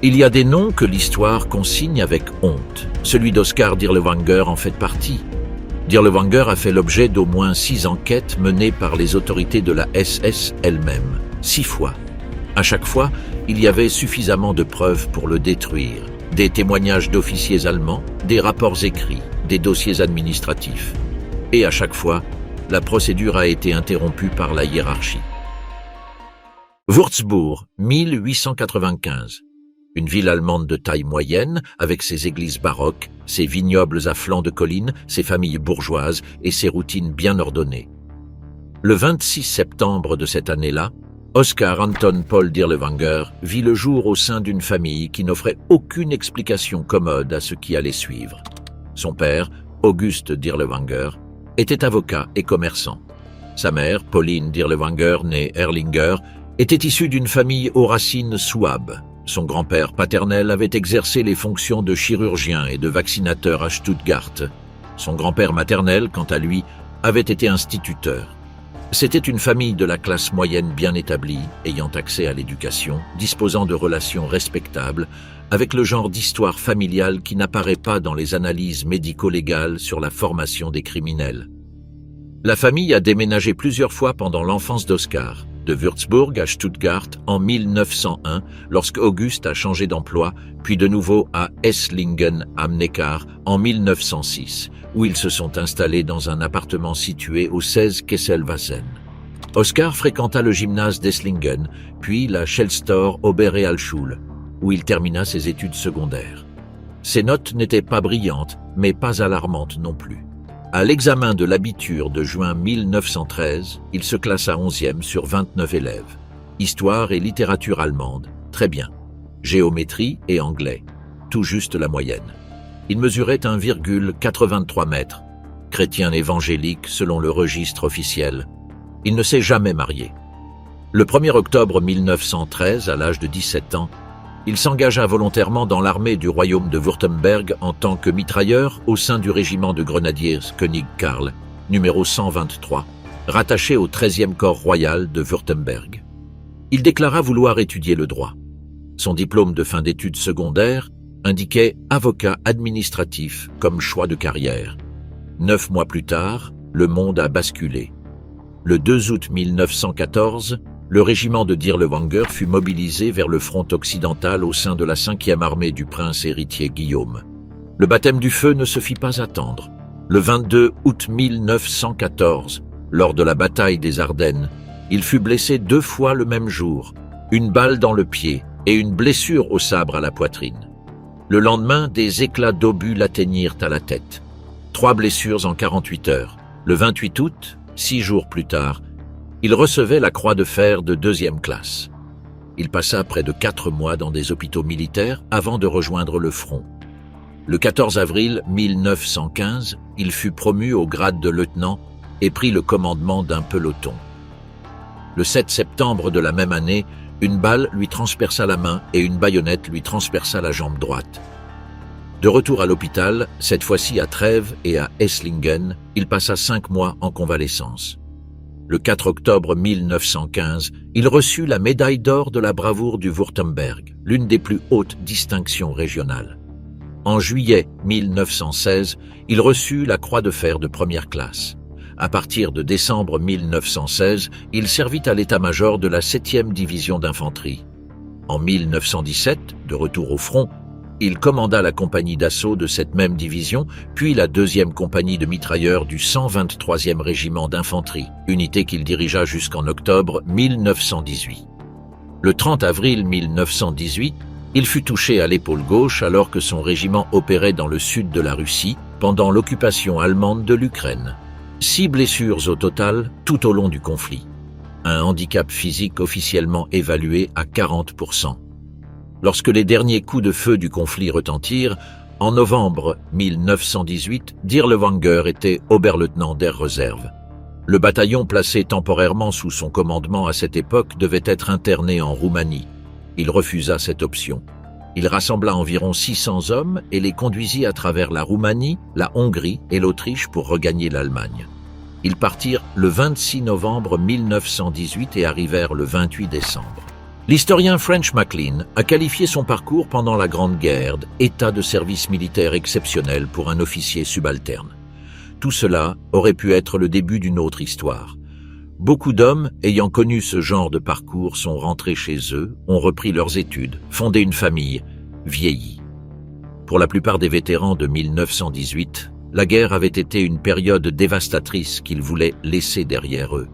Il y a des noms que l'histoire consigne avec honte. Celui d'Oskar Dirlewanger en fait partie. Dirlewanger a fait l'objet d'au moins 6 enquêtes menées par les autorités de la SS elle-même, 6 fois. À chaque fois, il y avait suffisamment de preuves pour le détruire. Des témoignages d'officiers allemands, des rapports écrits, des dossiers administratifs. Et à chaque fois, la procédure a été interrompue par la hiérarchie. Würzburg, 1895. Une ville allemande de taille moyenne, avec ses églises baroques, ses vignobles à flanc de collines, ses familles bourgeoises et ses routines bien ordonnées. Le 26 septembre de cette année-là, Oskar Anton Paul Dirlewanger vit le jour au sein d'une famille qui n'offrait aucune explication commode à ce qui allait suivre. Son père, August Dirlewanger, était avocat et commerçant. Sa mère, Pauline Dirlewanger, née Erlinger, était issue d'une famille aux racines souabes. Son grand-père paternel avait exercé les fonctions de chirurgien et de vaccinateur à Stuttgart. Son grand-père maternel, quant à lui, avait été instituteur. C'était une famille de la classe moyenne bien établie, ayant accès à l'éducation, disposant de relations respectables, avec le genre d'histoire familiale qui n'apparaît pas dans les analyses médico-légales sur la formation des criminels. La famille a déménagé plusieurs fois pendant l'enfance d'Oskar, de Würzburg à Stuttgart en 1901, lorsque August a changé d'emploi, puis de nouveau à Esslingen am Neckar en 1906, où ils se sont installés dans un appartement situé au 16 Kesselwassen. Oskar fréquenta le gymnase d'Esslingen, puis la Schelstor Oberrealschule, où il termina ses études secondaires. Ses notes n'étaient pas brillantes, mais pas alarmantes non plus. À l'examen de l'abitur de juin 1913, il se classa 11e sur 29 élèves. Histoire et littérature allemande, très bien. Géométrie et anglais, tout juste la moyenne. Il mesurait 1,83 mètres. Chrétien évangélique selon le registre officiel. Il ne s'est jamais marié. Le 1er octobre 1913, à l'âge de 17 ans, il s'engagea volontairement dans l'armée du royaume de Württemberg en tant que mitrailleur au sein du régiment de grenadiers König Karl, numéro 123, rattaché au 13e corps royal de Württemberg. Il déclara vouloir étudier le droit. Son diplôme de fin d'études secondaires indiquait avocat administratif comme choix de carrière. 9 mois plus tard, le monde a basculé. Le 2 août 1914, le régiment de Dirlewanger fut mobilisé vers le front occidental au sein de la 5e armée du prince héritier Guillaume. Le baptême du feu ne se fit pas attendre. Le 22 août 1914, lors de la bataille des Ardennes, il fut blessé 2 fois le même jour, une balle dans le pied et une blessure au sabre à la poitrine. Le lendemain, des éclats d'obus l'atteignirent à la tête. 3 blessures en 48 heures. Le 28 août, 6 jours plus tard, il recevait la croix de fer de 2e classe. Il passa près de 4 mois dans des hôpitaux militaires avant de rejoindre le front. Le 14 avril 1915, il fut promu au grade de lieutenant et prit le commandement d'un peloton. Le 7 septembre de la même année, une balle lui transperça la main et une baïonnette lui transperça la jambe droite. De retour à l'hôpital, cette fois-ci à Trèves et à Esslingen, il passa 5 mois en convalescence. Le 4 octobre 1915, il reçut la médaille d'or de la bravoure du Württemberg, l'une des plus hautes distinctions régionales. En juillet 1916, il reçut la croix de fer de 1re classe. À partir de décembre 1916, il servit à l'état-major de la 7e division d'infanterie. En 1917, de retour au front, il commanda la compagnie d'assaut de cette même division, puis la 2e compagnie de mitrailleurs du 123e régiment d'infanterie, unité qu'il dirigea jusqu'en octobre 1918. Le 30 avril 1918, il fut touché à l'épaule gauche alors que son régiment opérait dans le sud de la Russie pendant l'occupation allemande de l'Ukraine. 6 blessures au total tout au long du conflit. Un handicap physique officiellement évalué à 40%. Lorsque les derniers coups de feu du conflit retentirent, en novembre 1918, Dirlewanger était Oberleutnant der Reserve. Le bataillon placé temporairement sous son commandement à cette époque devait être interné en Roumanie. Il refusa cette option. Il rassembla environ 600 hommes et les conduisit à travers la Roumanie, la Hongrie et l'Autriche pour regagner l'Allemagne. Ils partirent le 26 novembre 1918 et arrivèrent le 28 décembre. L'historien French McLean a qualifié son parcours pendant la Grande Guerre d'état de service militaire exceptionnel pour un officier subalterne. Tout cela aurait pu être le début d'une autre histoire. Beaucoup d'hommes ayant connu ce genre de parcours sont rentrés chez eux, ont repris leurs études, fondé une famille, vieilli. Pour la plupart des vétérans de 1918, la guerre avait été une période dévastatrice qu'ils voulaient laisser derrière eux.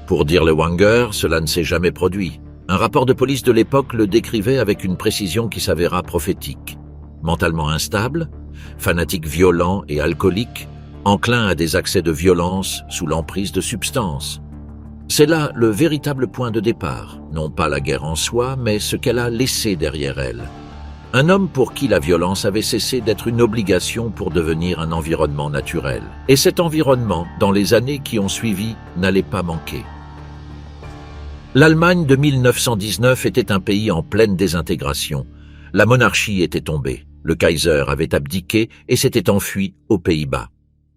Pour Dirle Wanger, cela ne s'est jamais produit. Un rapport de police de l'époque le décrivait avec une précision qui s'avéra prophétique. Mentalement instable, fanatique violent et alcoolique, enclin à des accès de violence sous l'emprise de substances. C'est là le véritable point de départ, non pas la guerre en soi, mais ce qu'elle a laissé derrière elle. Un homme pour qui la violence avait cessé d'être une obligation pour devenir un environnement naturel. Et cet environnement, dans les années qui ont suivi, n'allait pas manquer. L'Allemagne de 1919 était un pays en pleine désintégration. La monarchie était tombée, le Kaiser avait abdiqué et s'était enfui aux Pays-Bas.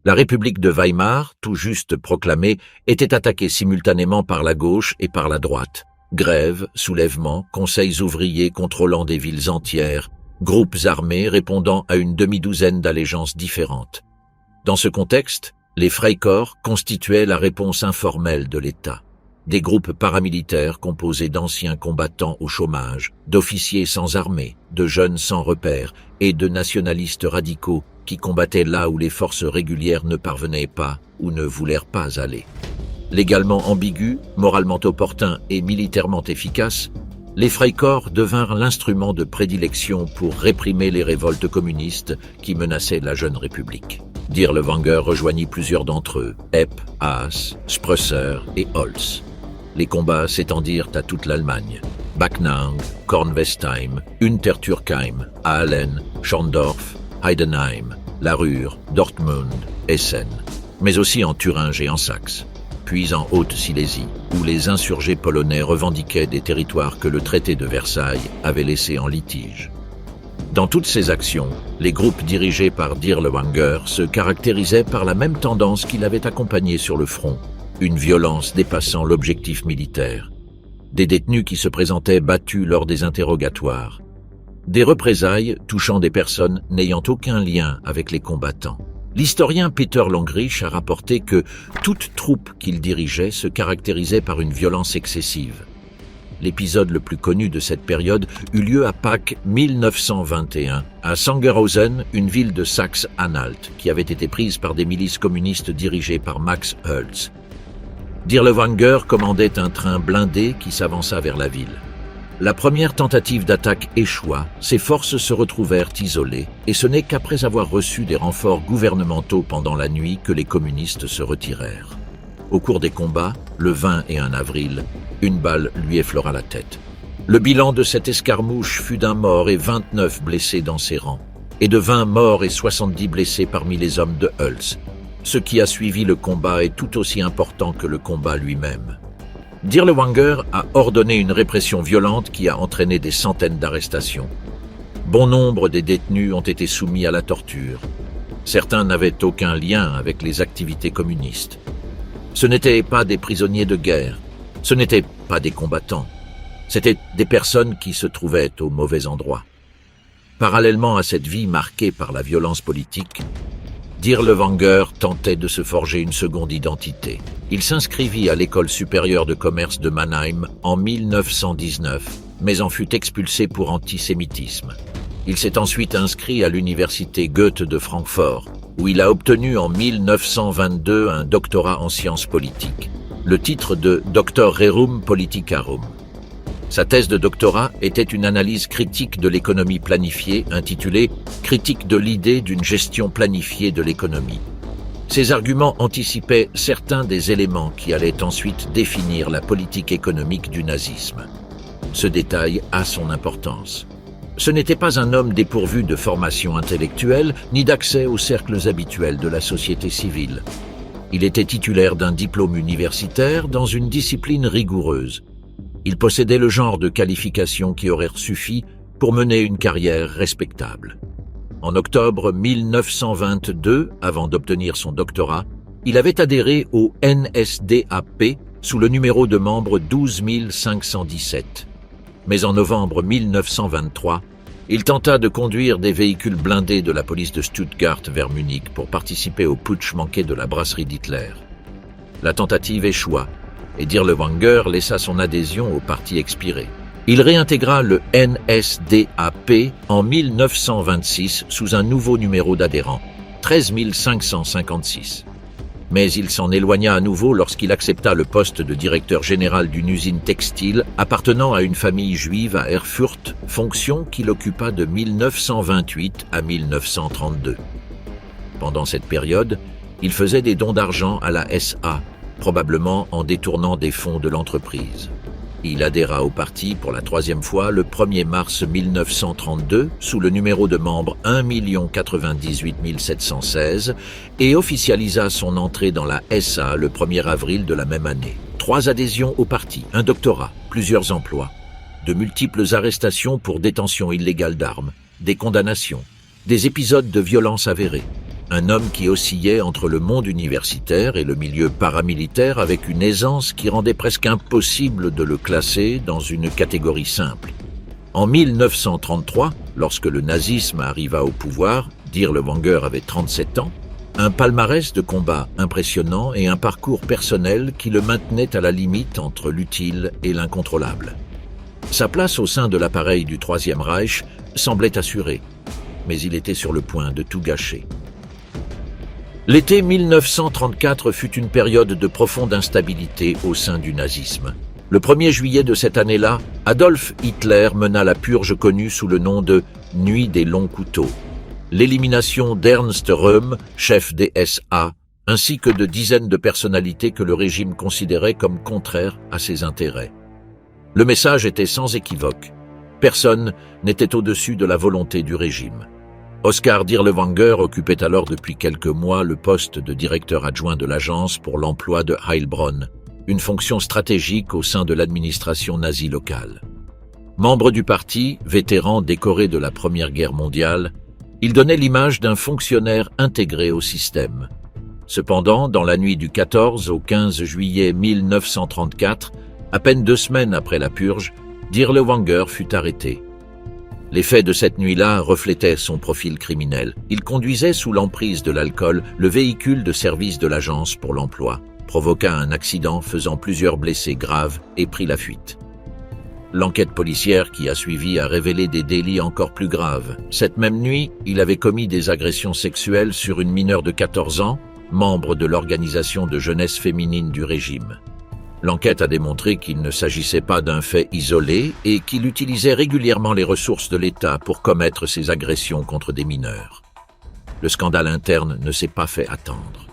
La République de Weimar, tout juste proclamée, était attaquée simultanément par la gauche et par la droite. Grèves, soulèvements, conseils ouvriers contrôlant des villes entières, groupes armés répondant à une demi-douzaine d'allégeances différentes. Dans ce contexte, les Freikorps constituaient la réponse informelle de l'État. Des groupes paramilitaires composés d'anciens combattants au chômage, d'officiers sans armée, de jeunes sans repères et de nationalistes radicaux qui combattaient là où les forces régulières ne parvenaient pas ou ne voulèrent pas aller. Légalement ambigus, moralement opportuns et militairement efficaces, les Freikorps devinrent l'instrument de prédilection pour réprimer les révoltes communistes qui menaçaient la jeune République. Dirle Wanger rejoignit plusieurs d'entre eux, Epp, Haas, Sprösser et Holz. Les combats s'étendirent à toute l'Allemagne. Backnang, Kornwestheim, Untertürkheim, Aalen, Schorndorf, Heidenheim, La Ruhr, Dortmund, Essen, mais aussi en Thuringe et en Saxe, puis en Haute-Silésie, où les insurgés polonais revendiquaient des territoires que le traité de Versailles avait laissés en litige. Dans toutes ces actions, les groupes dirigés par Dirle Wanger se caractérisaient par la même tendance qui l'avait accompagné sur le front, une violence dépassant l'objectif militaire. Des détenus qui se présentaient battus lors des interrogatoires. Des représailles touchant des personnes n'ayant aucun lien avec les combattants. L'historien Peter Longrich a rapporté que toute troupe qu'il dirigeait se caractérisait par une violence excessive. L'épisode le plus connu de cette période eut lieu à Pâques 1921, à Sangerhausen, une ville de Saxe-Anhalt, qui avait été prise par des milices communistes dirigées par Max Hölz. Dirle Wanger commandait un train blindé qui s'avança vers la ville. La première tentative d'attaque échoua, ses forces se retrouvèrent isolées, et ce n'est qu'après avoir reçu des renforts gouvernementaux pendant la nuit que les communistes se retirèrent. Au cours des combats, le 20 et 1 avril, une balle lui effleura la tête. Le bilan de cette escarmouche fut d'un mort et 29 blessés dans ses rangs, et de 20 morts et 70 blessés parmi les hommes de Hölz. Ce qui a suivi le combat est tout aussi important que le combat lui-même. Dirle Wanger a ordonné une répression violente qui a entraîné des centaines d'arrestations. Bon nombre des détenus ont été soumis à la torture. Certains n'avaient aucun lien avec les activités communistes. Ce n'étaient pas des prisonniers de guerre, ce n'étaient pas des combattants, c'étaient des personnes qui se trouvaient au mauvais endroit. Parallèlement à cette vie marquée par la violence politique, Dirle Wanger tentait de se forger une seconde identité. Il s'inscrivit à l'école supérieure de commerce de Mannheim en 1919, mais en fut expulsé pour antisémitisme. Il s'est ensuite inscrit à l'université Goethe de Francfort, où il a obtenu en 1922 un doctorat en sciences politiques, le titre de Doctor Rerum Politicarum. Sa thèse de doctorat était une analyse critique de l'économie planifiée intitulée « Critique de l'idée d'une gestion planifiée de l'économie ». Ses arguments anticipaient certains des éléments qui allaient ensuite définir la politique économique du nazisme. Ce détail a son importance. Ce n'était pas un homme dépourvu de formation intellectuelle ni d'accès aux cercles habituels de la société civile. Il était titulaire d'un diplôme universitaire dans une discipline rigoureuse. Il possédait le genre de qualifications qui auraient suffi pour mener une carrière respectable. En octobre 1922, avant d'obtenir son doctorat, il avait adhéré au NSDAP sous le numéro de membre 12 517. Mais en novembre 1923, il tenta de conduire des véhicules blindés de la police de Stuttgart vers Munich pour participer au putsch manqué de la brasserie d'Hitler. La tentative échoua et Dirlewanger laissa son adhésion au parti expirer. Il réintégra le NSDAP en 1926 sous un nouveau numéro d'adhérents, 13 556. Mais il s'en éloigna à nouveau lorsqu'il accepta le poste de directeur général d'une usine textile appartenant à une famille juive à Erfurt, fonction qu'il occupa de 1928 à 1932. Pendant cette période, il faisait des dons d'argent à la SA, probablement en détournant des fonds de l'entreprise. Il adhéra au parti pour la troisième fois le 1er mars 1932 sous le numéro de membre 1 098 716 et officialisa son entrée dans la SA le 1er avril de la même année. 3 adhésions au parti, un doctorat, plusieurs emplois, de multiples arrestations pour détention illégale d'armes, des condamnations, des épisodes de violence avérés. Un homme qui oscillait entre le monde universitaire et le milieu paramilitaire avec une aisance qui rendait presque impossible de le classer dans une catégorie simple. En 1933, lorsque le nazisme arriva au pouvoir, Dirlewanger avait 37 ans, un palmarès de combats impressionnant et un parcours personnel qui le maintenait à la limite entre l'utile et l'incontrôlable. Sa place au sein de l'appareil du Troisième Reich semblait assurée, mais il était sur le point de tout gâcher. L'été 1934 fut une période de profonde instabilité au sein du nazisme. Le 1er juillet de cette année-là, Adolf Hitler mena la purge connue sous le nom de « Nuit des longs couteaux », l'élimination d'Ernst Röhm, chef des SA, ainsi que de dizaines de personnalités que le régime considérait comme contraires à ses intérêts. Le message était sans équivoque. Personne n'était au-dessus de la volonté du régime. Oskar Dirlewanger occupait alors depuis quelques mois le poste de directeur adjoint de l'agence pour l'emploi de Heilbronn, une fonction stratégique au sein de l'administration nazie locale. Membre du parti, vétéran décoré de la Première Guerre mondiale, il donnait l'image d'un fonctionnaire intégré au système. Cependant, dans la nuit du 14 au 15 juillet 1934, à peine 2 semaines après la purge, Dirlewanger fut arrêté. Les faits de cette nuit-là reflétaient son profil criminel. Il conduisait sous l'emprise de l'alcool le véhicule de service de l'agence pour l'emploi, provoqua un accident faisant plusieurs blessés graves et prit la fuite. L'enquête policière qui a suivi a révélé des délits encore plus graves. Cette même nuit, il avait commis des agressions sexuelles sur une mineure de 14 ans, membre de l'organisation de jeunesse féminine du régime. L'enquête a démontré qu'il ne s'agissait pas d'un fait isolé et qu'il utilisait régulièrement les ressources de l'État pour commettre ses agressions contre des mineurs. Le scandale interne ne s'est pas fait attendre.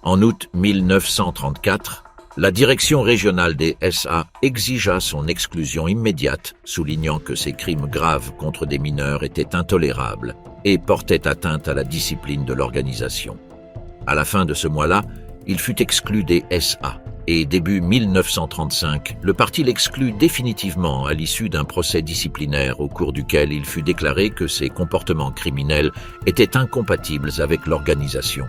En août 1934, la direction régionale des SA exigea son exclusion immédiate, soulignant que ces crimes graves contre des mineurs étaient intolérables et portaient atteinte à la discipline de l'organisation. À la fin de ce mois-là, il fut exclu des SA. Et début 1935, le parti l'exclut définitivement à l'issue d'un procès disciplinaire au cours duquel il fut déclaré que ses comportements criminels étaient incompatibles avec l'organisation.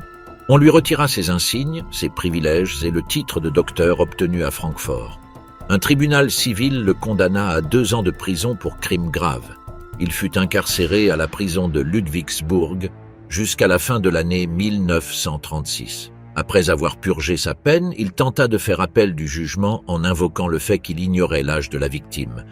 On lui retira ses insignes, ses privilèges et le titre de docteur obtenu à Francfort. Un tribunal civil le condamna à 2 ans de prison pour crimes graves. Il fut incarcéré à la prison de Ludwigsburg jusqu'à la fin de l'année 1936. Après avoir purgé sa peine, il tenta de faire appel du jugement en invoquant le fait qu'il ignorait l'âge de la victime.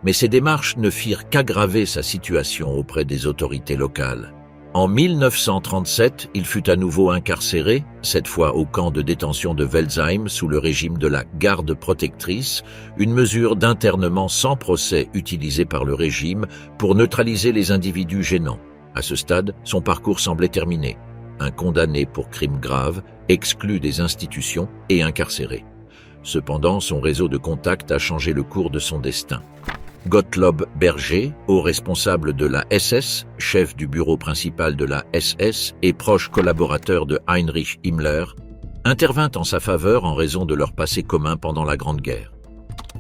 Mais ces démarches ne firent qu'aggraver sa situation auprès des autorités locales. En 1937, il fut à nouveau incarcéré, cette fois au camp de détention de Welsheim sous le régime de la garde protectrice, une mesure d'internement sans procès utilisée par le régime pour neutraliser les individus gênants. À ce stade, son parcours semblait terminé. Un condamné pour crimes graves, exclu des institutions et incarcéré. Cependant, son réseau de contacts a changé le cours de son destin. Gottlob Berger, haut responsable de la SS, chef du bureau principal de la SS et proche collaborateur de Heinrich Himmler, intervint en sa faveur en raison de leur passé commun pendant la Grande Guerre.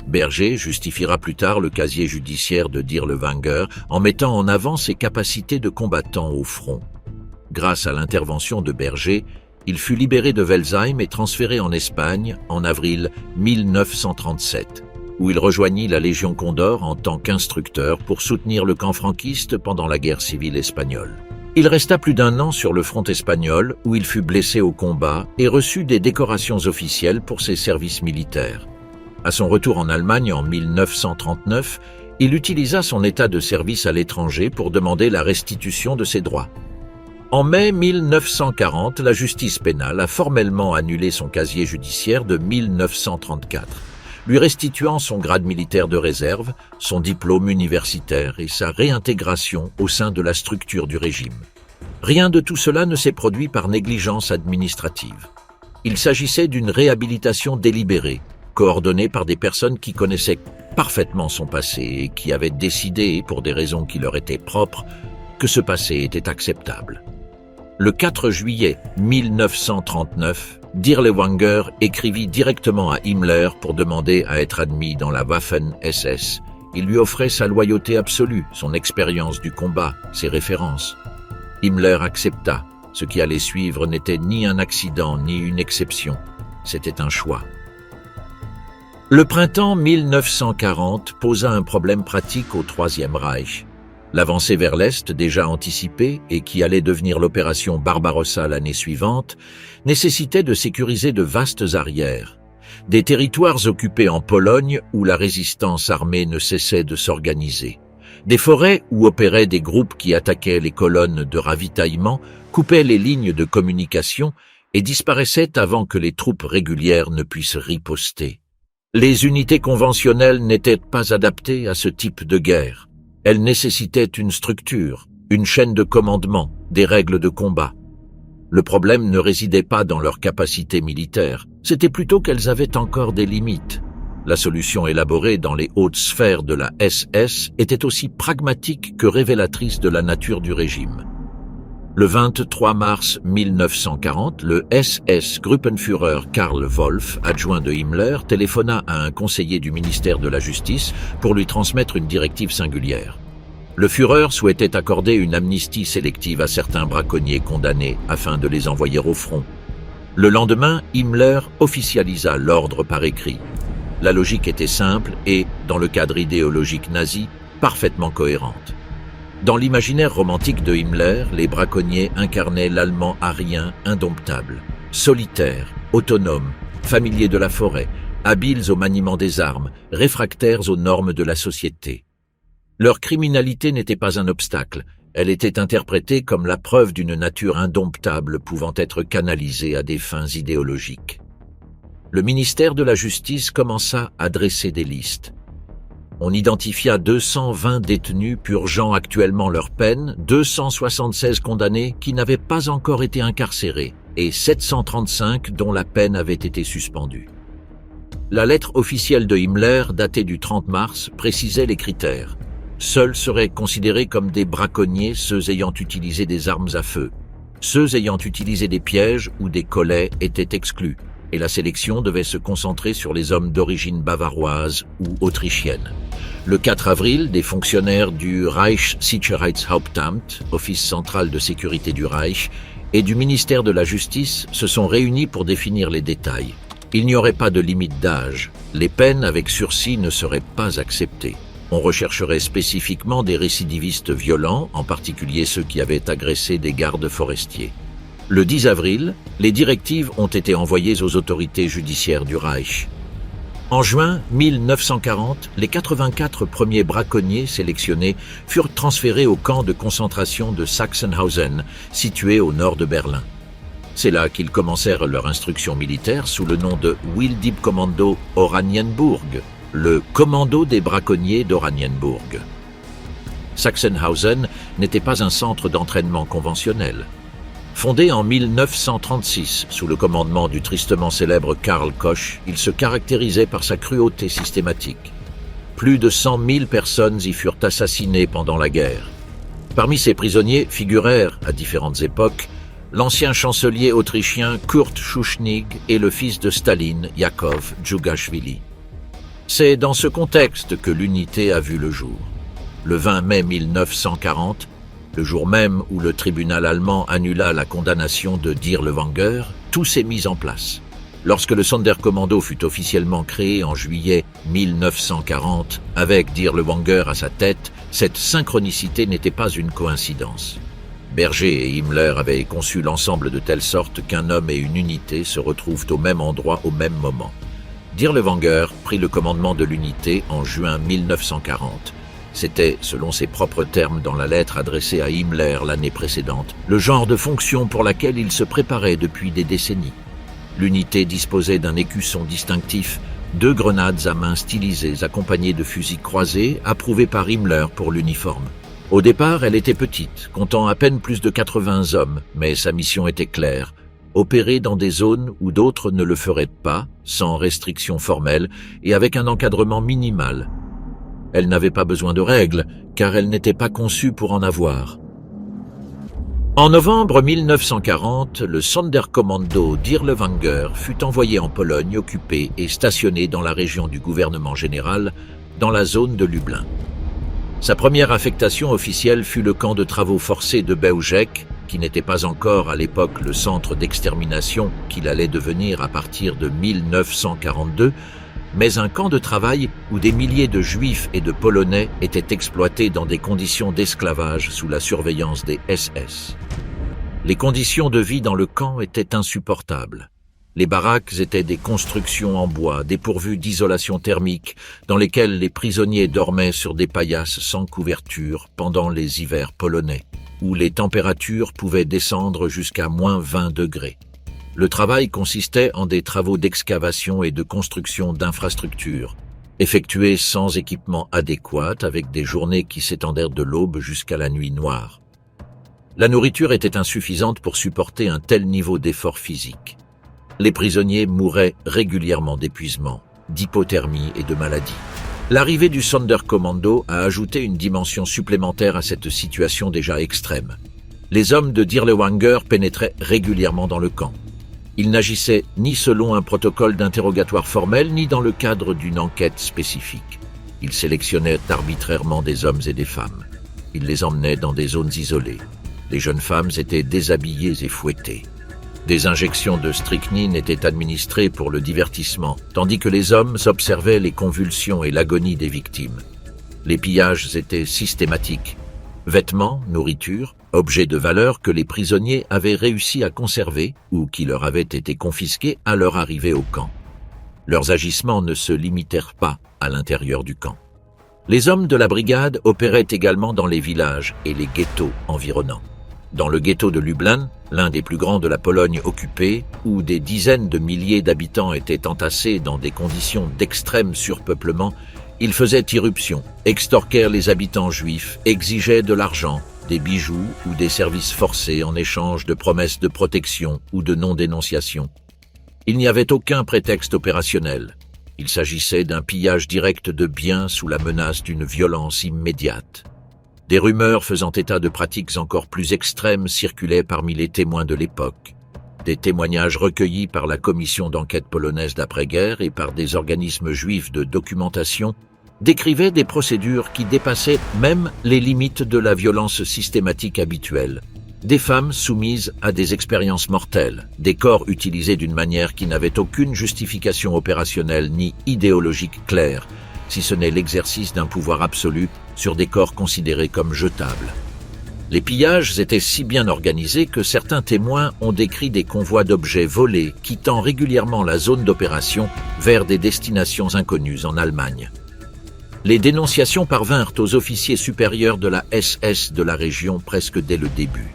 Berger justifiera plus tard le casier judiciaire de Dirlewanger en mettant en avant ses capacités de combattant au front. Grâce à l'intervention de Berger, il fut libéré de Welsheim et transféré en Espagne en avril 1937. où il rejoignit la Légion Condor en tant qu'instructeur pour soutenir le camp franquiste pendant la guerre civile espagnole. Il resta plus d'1 an sur le front espagnol où il fut blessé au combat et reçut des décorations officielles pour ses services militaires. À son retour en Allemagne en 1939, il utilisa son état de service à l'étranger pour demander la restitution de ses droits. En mai 1940, la justice pénale a formellement annulé son casier judiciaire de 1934, lui restituant son grade militaire de réserve, son diplôme universitaire et sa réintégration au sein de la structure du régime. Rien de tout cela ne s'est produit par négligence administrative. Il s'agissait d'une réhabilitation délibérée, coordonnée par des personnes qui connaissaient parfaitement son passé et qui avaient décidé, pour des raisons qui leur étaient propres, que ce passé était acceptable. Le 4 juillet 1939, Dirlewanger écrivit directement à Himmler pour demander à être admis dans la Waffen-SS. Il lui offrait sa loyauté absolue, son expérience du combat, ses références. Himmler accepta. Ce qui allait suivre n'était ni un accident ni une exception. C'était un choix. Le printemps 1940 posa un problème pratique au Troisième Reich. L'avancée vers l'Est, déjà anticipée et qui allait devenir l'opération Barbarossa l'année suivante, nécessitait de sécuriser de vastes arrières. Des territoires occupés en Pologne où la résistance armée ne cessait de s'organiser. Des forêts où opéraient des groupes qui attaquaient les colonnes de ravitaillement, coupaient les lignes de communication et disparaissaient avant que les troupes régulières ne puissent riposter. Les unités conventionnelles n'étaient pas adaptées à ce type de guerre. Elles nécessitaient une structure, une chaîne de commandement, des règles de combat. Le problème ne résidait pas dans leur capacité militaire, c'était plutôt qu'elles avaient encore des limites. La solution élaborée dans les hautes sphères de la SS était aussi pragmatique que révélatrice de la nature du régime. Le 23 mars 1940, le SS-Gruppenführer Karl Wolff, adjoint de Himmler, téléphona à un conseiller du ministère de la Justice pour lui transmettre une directive singulière. Le Führer souhaitait accorder une amnistie sélective à certains braconniers condamnés afin de les envoyer au front. Le lendemain, Himmler officialisa l'ordre par écrit. La logique était simple et, dans le cadre idéologique nazi, parfaitement cohérente. Dans l'imaginaire romantique de Himmler, les braconniers incarnaient l'Allemand arien indomptable, solitaire, autonome, familier de la forêt, habiles au maniement des armes, réfractaires aux normes de la société. Leur criminalité n'était pas un obstacle, elle était interprétée comme la preuve d'une nature indomptable pouvant être canalisée à des fins idéologiques. Le ministère de la Justice commença à dresser des listes. On identifia 220 détenus purgeant actuellement leur peine, 276 condamnés qui n'avaient pas encore été incarcérés et 735 dont la peine avait été suspendue. La lettre officielle de Himmler, datée du 30 mars, précisait les critères. Seuls seraient considérés comme des braconniers ceux ayant utilisé des armes à feu. Ceux ayant utilisé des pièges ou des collets étaient exclus, et la sélection devait se concentrer sur les hommes d'origine bavaroise ou autrichienne. Le 4 avril, des fonctionnaires du Reichssicherheitshauptamt, office central de sécurité du Reich, et du ministère de la Justice se sont réunis pour définir les détails. Il n'y aurait pas de limite d'âge. Les peines avec sursis ne seraient pas acceptées. On rechercherait spécifiquement des récidivistes violents, en particulier ceux qui avaient agressé des gardes forestiers. Le 10 avril, les directives ont été envoyées aux autorités judiciaires du Reich. En juin 1940, les 84 premiers braconniers sélectionnés furent transférés au camp de concentration de Sachsenhausen, situé au nord de Berlin. C'est là qu'ils commencèrent leur instruction militaire sous le nom de Wilddiebkommando Oranienburg, le commando des braconniers d'Oranienburg. Sachsenhausen n'était pas un centre d'entraînement conventionnel. Fondé en 1936 sous le commandement du tristement célèbre Karl Koch, il se caractérisait par sa cruauté systématique. Plus de 100 000 personnes y furent assassinées pendant la guerre. Parmi ces prisonniers figurèrent, à différentes époques, l'ancien chancelier autrichien Kurt Schuschnigg et le fils de Staline, Yakov Djougashvili. C'est dans ce contexte que l'unité a vu le jour. Le 20 mai 1940, le jour même où le tribunal allemand annula la condamnation de Dirlewanger, tout s'est mis en place. Lorsque le Sonderkommando fut officiellement créé en juillet 1940, avec Dirlewanger à sa tête, cette synchronicité n'était pas une coïncidence. Berger et Himmler avaient conçu l'ensemble de telle sorte qu'un homme et une unité se retrouvent au même endroit au même moment. Dirlewanger prit le commandement de l'unité en juin 1940. C'était, selon ses propres termes dans la lettre adressée à Himmler l'année précédente, le genre de fonction pour laquelle il se préparait depuis des décennies. L'unité disposait d'un écusson distinctif, 2 grenades à main stylisées accompagnées de fusils croisés approuvés par Himmler pour l'uniforme. Au départ, elle était petite, comptant à peine plus de 80 hommes, mais sa mission était claire: opérer dans des zones où d'autres ne le feraient pas, sans restriction formelle et avec un encadrement minimal. Elle n'avait pas besoin de règles, car elle n'était pas conçue pour en avoir. En novembre 1940, le Sonderkommando Dirlewanger fut envoyé en Pologne occupée et stationné dans la région du gouvernement général, dans la zone de Lublin. Sa première affectation officielle fut le camp de travaux forcés de Bełżec, qui n'était pas encore à l'époque le centre d'extermination qu'il allait devenir à partir de 1942, mais un camp de travail où des milliers de Juifs et de Polonais étaient exploités dans des conditions d'esclavage sous la surveillance des SS. Les conditions de vie dans le camp étaient insupportables. Les baraques étaient des constructions en bois dépourvues d'isolation thermique, dans lesquelles les prisonniers dormaient sur des paillasses sans couverture pendant les hivers polonais, où les températures pouvaient descendre jusqu'à moins 20 degrés. Le travail consistait en des travaux d'excavation et de construction d'infrastructures, effectués sans équipement adéquat, avec des journées qui s'étendèrent de l'aube jusqu'à la nuit noire. La nourriture était insuffisante pour supporter un tel niveau d'effort physique. Les prisonniers mouraient régulièrement d'épuisement, d'hypothermie et de maladie. L'arrivée du Sonderkommando a ajouté une dimension supplémentaire à cette situation déjà extrême. Les hommes de Dirlewanger pénétraient régulièrement dans le camp. Ils n'agissaient ni selon un protocole d'interrogatoire formel, ni dans le cadre d'une enquête spécifique. Ils sélectionnaient arbitrairement des hommes et des femmes. Ils les emmenaient dans des zones isolées. Les jeunes femmes étaient déshabillées et fouettées. Des injections de strychnine étaient administrées pour le divertissement, tandis que les hommes observaient les convulsions et l'agonie des victimes. Les pillages étaient systématiques. Vêtements, nourriture, objets de valeur que les prisonniers avaient réussi à conserver ou qui leur avaient été confisqués à leur arrivée au camp. Leurs agissements ne se limitèrent pas à l'intérieur du camp. Les hommes de la brigade opéraient également dans les villages et les ghettos environnants. Dans le ghetto de Lublin, l'un des plus grands de la Pologne occupée, où des dizaines de milliers d'habitants étaient entassés dans des conditions d'extrême surpeuplement, ils faisaient irruption, extorquèrent les habitants juifs, exigeaient de l'argent, des bijoux ou des services forcés en échange de promesses de protection ou de non-dénonciation. Il n'y avait aucun prétexte opérationnel. Il s'agissait d'un pillage direct de biens sous la menace d'une violence immédiate. Des rumeurs faisant état de pratiques encore plus extrêmes circulaient parmi les témoins de l'époque. Des témoignages recueillis par la commission d'enquête polonaise d'après-guerre et par des organismes juifs de documentation décrivaient des procédures qui dépassaient même les limites de la violence systématique habituelle. Des femmes soumises à des expériences mortelles, des corps utilisés d'une manière qui n'avait aucune justification opérationnelle ni idéologique claire, si ce n'est l'exercice d'un pouvoir absolu sur des corps considérés comme jetables. Les pillages étaient si bien organisés que certains témoins ont décrit des convois d'objets volés quittant régulièrement la zone d'opération vers des destinations inconnues en Allemagne. Les dénonciations parvinrent aux officiers supérieurs de la SS de la région presque dès le début.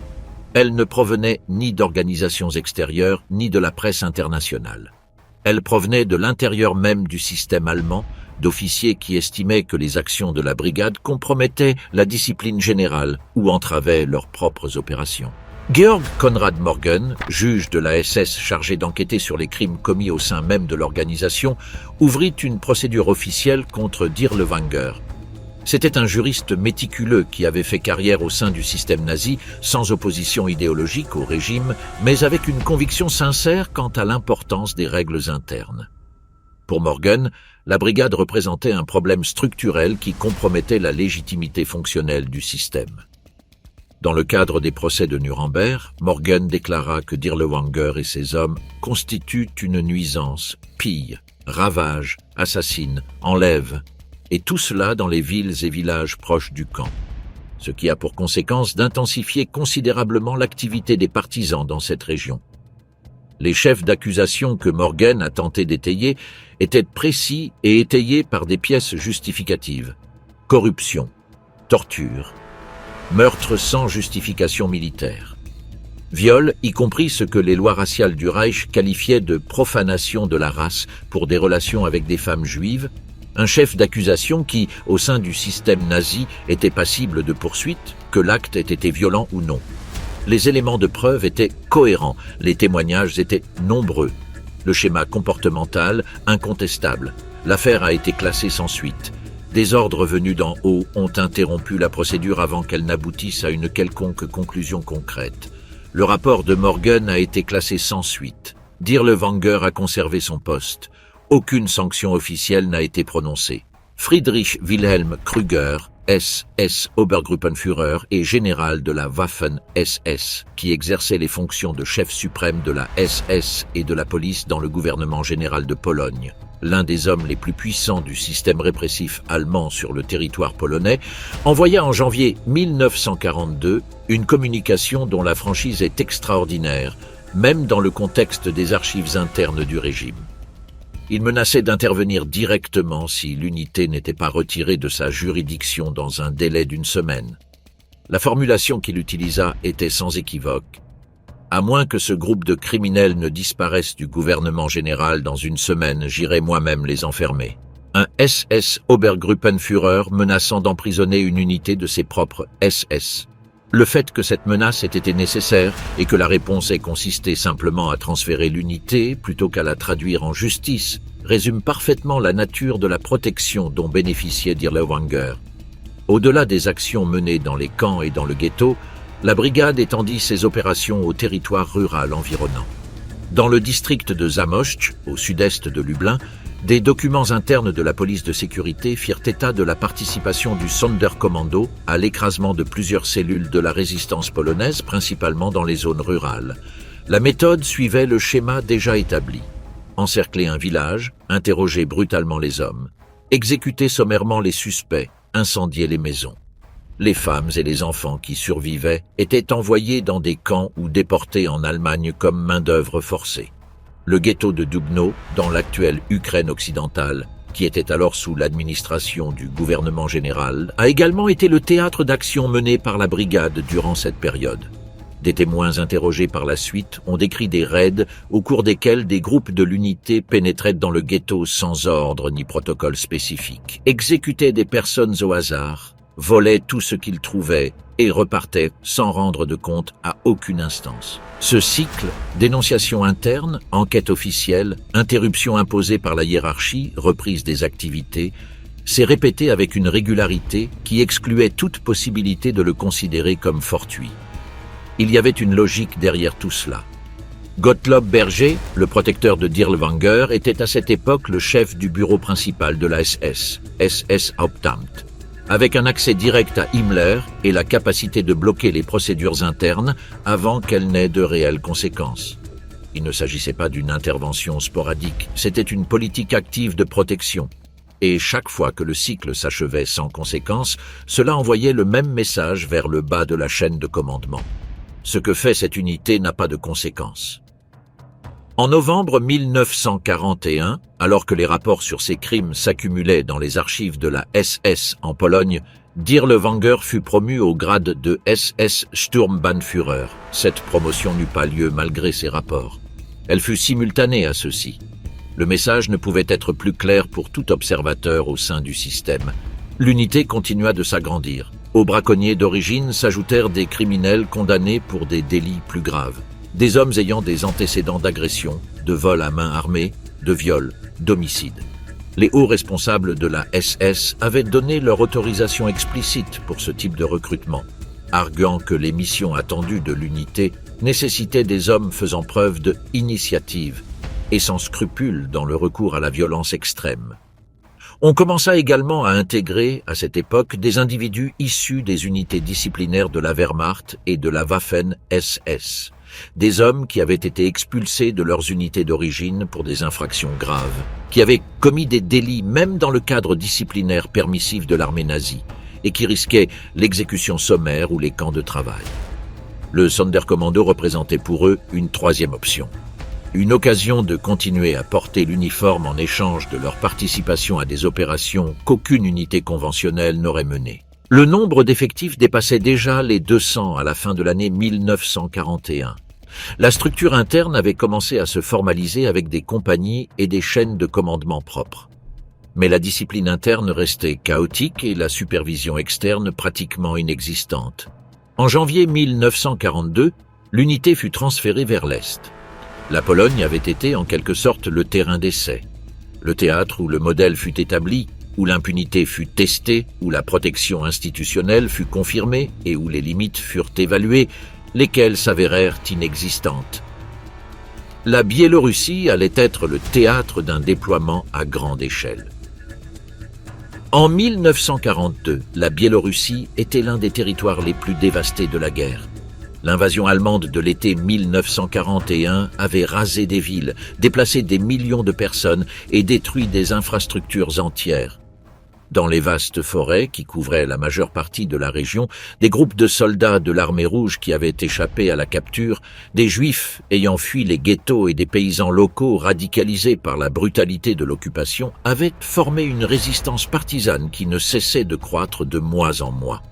Elles ne provenaient ni d'organisations extérieures ni de la presse internationale. Elles provenaient de l'intérieur même du système allemand, d'officiers qui estimaient que les actions de la brigade compromettaient la discipline générale ou entravaient leurs propres opérations. Georg Konrad Morgen, juge de la SS chargé d'enquêter sur les crimes commis au sein même de l'organisation, ouvrit une procédure officielle contre Dirlewanger. C'était un juriste méticuleux qui avait fait carrière au sein du système nazi, sans opposition idéologique au régime, mais avec une conviction sincère quant à l'importance des règles internes. Pour Morgen, la brigade représentait un problème structurel qui compromettait la légitimité fonctionnelle du système. Dans le cadre des procès de Nuremberg, Morgen déclara que Dirlewanger et ses hommes constituent une nuisance, pille, ravage, assassine, enlève, et tout cela dans les villes et villages proches du camp, ce qui a pour conséquence d'intensifier considérablement l'activité des partisans dans cette région. Les chefs d'accusation que Morgan a tenté d'étayer étaient précis et étayés par des pièces justificatives. Corruption, torture, meurtre sans justification militaire, viol, y compris ce que les lois raciales du Reich qualifiaient de profanation de la race pour des relations avec des femmes juives, un chef d'accusation qui, au sein du système nazi, était passible de poursuites, que l'acte ait été violent ou non. Les éléments de preuve étaient cohérents, les témoignages étaient nombreux. Le schéma comportemental, incontestable. L'affaire a été classée sans suite. Des ordres venus d'en haut ont interrompu la procédure avant qu'elle n'aboutisse à une quelconque conclusion concrète. Le rapport de Morgan a été classé sans suite. Dirlewanger a conservé son poste. Aucune sanction officielle n'a été prononcée. Friedrich Wilhelm Krüger, SS Obergruppenführer et général de la Waffen-SS, qui exerçait les fonctions de chef suprême de la SS et de la police dans le gouvernement général de Pologne, l'un des hommes les plus puissants du système répressif allemand sur le territoire polonais, envoya en janvier 1942 une communication dont la franchise est extraordinaire, même dans le contexte des archives internes du régime. Il menaçait d'intervenir directement si l'unité n'était pas retirée de sa juridiction dans un délai d'1 semaine. La formulation qu'il utilisa était sans équivoque. À moins que ce groupe de criminels ne disparaisse du gouvernement général dans 1 semaine, j'irai moi-même les enfermer. Un SS Obergruppenführer menaçant d'emprisonner une unité de ses propres SS. Le fait que cette menace ait été nécessaire et que la réponse ait consisté simplement à transférer l'unité plutôt qu'à la traduire en justice résume parfaitement la nature de la protection dont bénéficiait Dirlewanger. Au-delà des actions menées dans les camps et dans le ghetto, la brigade étendit ses opérations au territoire rural environnant. Dans le district de Zamość, au sud-est de Lublin, des documents internes de la police de sécurité firent état de la participation du Sonderkommando à l'écrasement de plusieurs cellules de la résistance polonaise, principalement dans les zones rurales. La méthode suivait le schéma déjà établi. Encercler un village, interroger brutalement les hommes, exécuter sommairement les suspects, incendier les maisons. Les femmes et les enfants qui survivaient étaient envoyés dans des camps ou déportés en Allemagne comme main-d'œuvre forcée. Le ghetto de Dubno, dans l'actuelle Ukraine occidentale, qui était alors sous l'administration du gouvernement général, a également été le théâtre d'actions menées par la brigade durant cette période. Des témoins interrogés par la suite ont décrit des raids au cours desquels des groupes de l'unité pénétraient dans le ghetto sans ordre ni protocole spécifique, exécutaient des personnes au hasard, volaient tout ce qu'ils trouvaient et repartaient sans rendre de compte à aucune instance. Ce cycle, dénonciation interne, enquête officielle, interruption imposée par la hiérarchie, reprise des activités, s'est répété avec une régularité qui excluait toute possibilité de le considérer comme fortuit. Il y avait une logique derrière tout cela. Gottlob Berger, le protecteur de Dirlewanger, était à cette époque le chef du bureau principal de la SS, SS Hauptamt, avec un accès direct à Himmler et la capacité de bloquer les procédures internes avant qu'elles n'aient de réelles conséquences. Il ne s'agissait pas d'une intervention sporadique, c'était une politique active de protection. Et chaque fois que le cycle s'achevait sans conséquence, cela envoyait le même message vers le bas de la chaîne de commandement. Ce que fait cette unité n'a pas de conséquences. En novembre 1941, alors que les rapports sur ces crimes s'accumulaient dans les archives de la SS en Pologne, Dirlewanger fut promu au grade de SS Sturmbannführer. Cette promotion n'eut pas lieu malgré ces rapports. Elle fut simultanée à ceux-ci. Le message ne pouvait être plus clair pour tout observateur au sein du système. L'unité continua de s'agrandir. Aux braconniers d'origine s'ajoutèrent des criminels condamnés pour des délits plus graves. Des hommes ayant des antécédents d'agression, de vol à main armée, de viol, d'homicide. Les hauts responsables de la SS avaient donné leur autorisation explicite pour ce type de recrutement, arguant que les missions attendues de l'unité nécessitaient des hommes faisant preuve de initiative et sans scrupule dans le recours à la violence extrême. On commença également à intégrer, à cette époque, des individus issus des unités disciplinaires de la Wehrmacht et de la Waffen-SS. Des hommes qui avaient été expulsés de leurs unités d'origine pour des infractions graves, qui avaient commis des délits même dans le cadre disciplinaire permissif de l'armée nazie, et qui risquaient l'exécution sommaire ou les camps de travail. Le Sonderkommando représentait pour eux une troisième option. Une occasion de continuer à porter l'uniforme en échange de leur participation à des opérations qu'aucune unité conventionnelle n'aurait menées. Le nombre d'effectifs dépassait déjà les 200 à la fin de l'année 1941. La structure interne avait commencé à se formaliser avec des compagnies et des chaînes de commandement propres. Mais la discipline interne restait chaotique et la supervision externe pratiquement inexistante. En janvier 1942, l'unité fut transférée vers l'Est. La Pologne avait été en quelque sorte le terrain d'essai, le théâtre où le modèle fut établi, où l'impunité fut testée, où la protection institutionnelle fut confirmée et où les limites furent évaluées, lesquelles s'avérèrent inexistantes. La Biélorussie allait être le théâtre d'un déploiement à grande échelle. En 1942, la Biélorussie était l'un des territoires les plus dévastés de la guerre. L'invasion allemande de l'été 1941 avait rasé des villes, déplacé des millions de personnes et détruit des infrastructures entières. Dans les vastes forêts qui couvraient la majeure partie de la région, des groupes de soldats de l'armée rouge qui avaient échappé à la capture, des juifs ayant fui les ghettos et des paysans locaux radicalisés par la brutalité de l'occupation avaient formé une résistance partisane qui ne cessait de croître de mois en mois.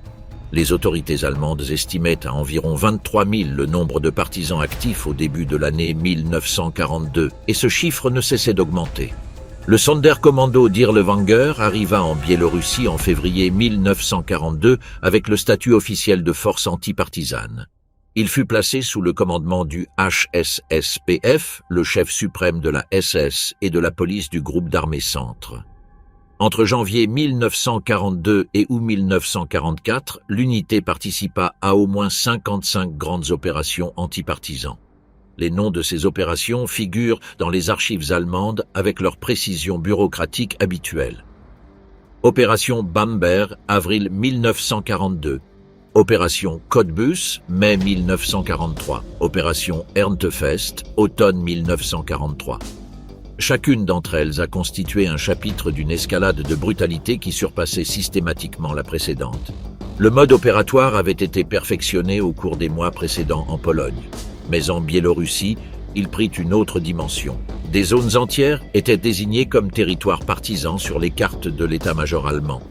Les autorités allemandes estimaient à environ 23 000 le nombre de partisans actifs au début de l'année 1942, et ce chiffre ne cessait d'augmenter. Le Sonderkommando Dirlewanger arriva en Biélorussie en février 1942 avec le statut officiel de force antipartisane. Il fut placé sous le commandement du HSSPF, le chef suprême de la SS et de la police du groupe d'armée centre. Entre janvier 1942 et août 1944, l'unité participa à au moins 55 grandes opérations antipartisans. Les noms de ces opérations figurent dans les archives allemandes avec leur précision bureaucratique habituelle. Opération Bamber, avril 1942. Opération Cottbus, mai 1943. Opération Erntefest, automne 1943. Chacune d'entre elles a constitué un chapitre d'une escalade de brutalité qui surpassait systématiquement la précédente. Le mode opératoire avait été perfectionné au cours des mois précédents en Pologne. Mais en Biélorussie, il prit une autre dimension. Des zones entières étaient désignées comme territoires partisans sur les cartes de l'état-major allemand.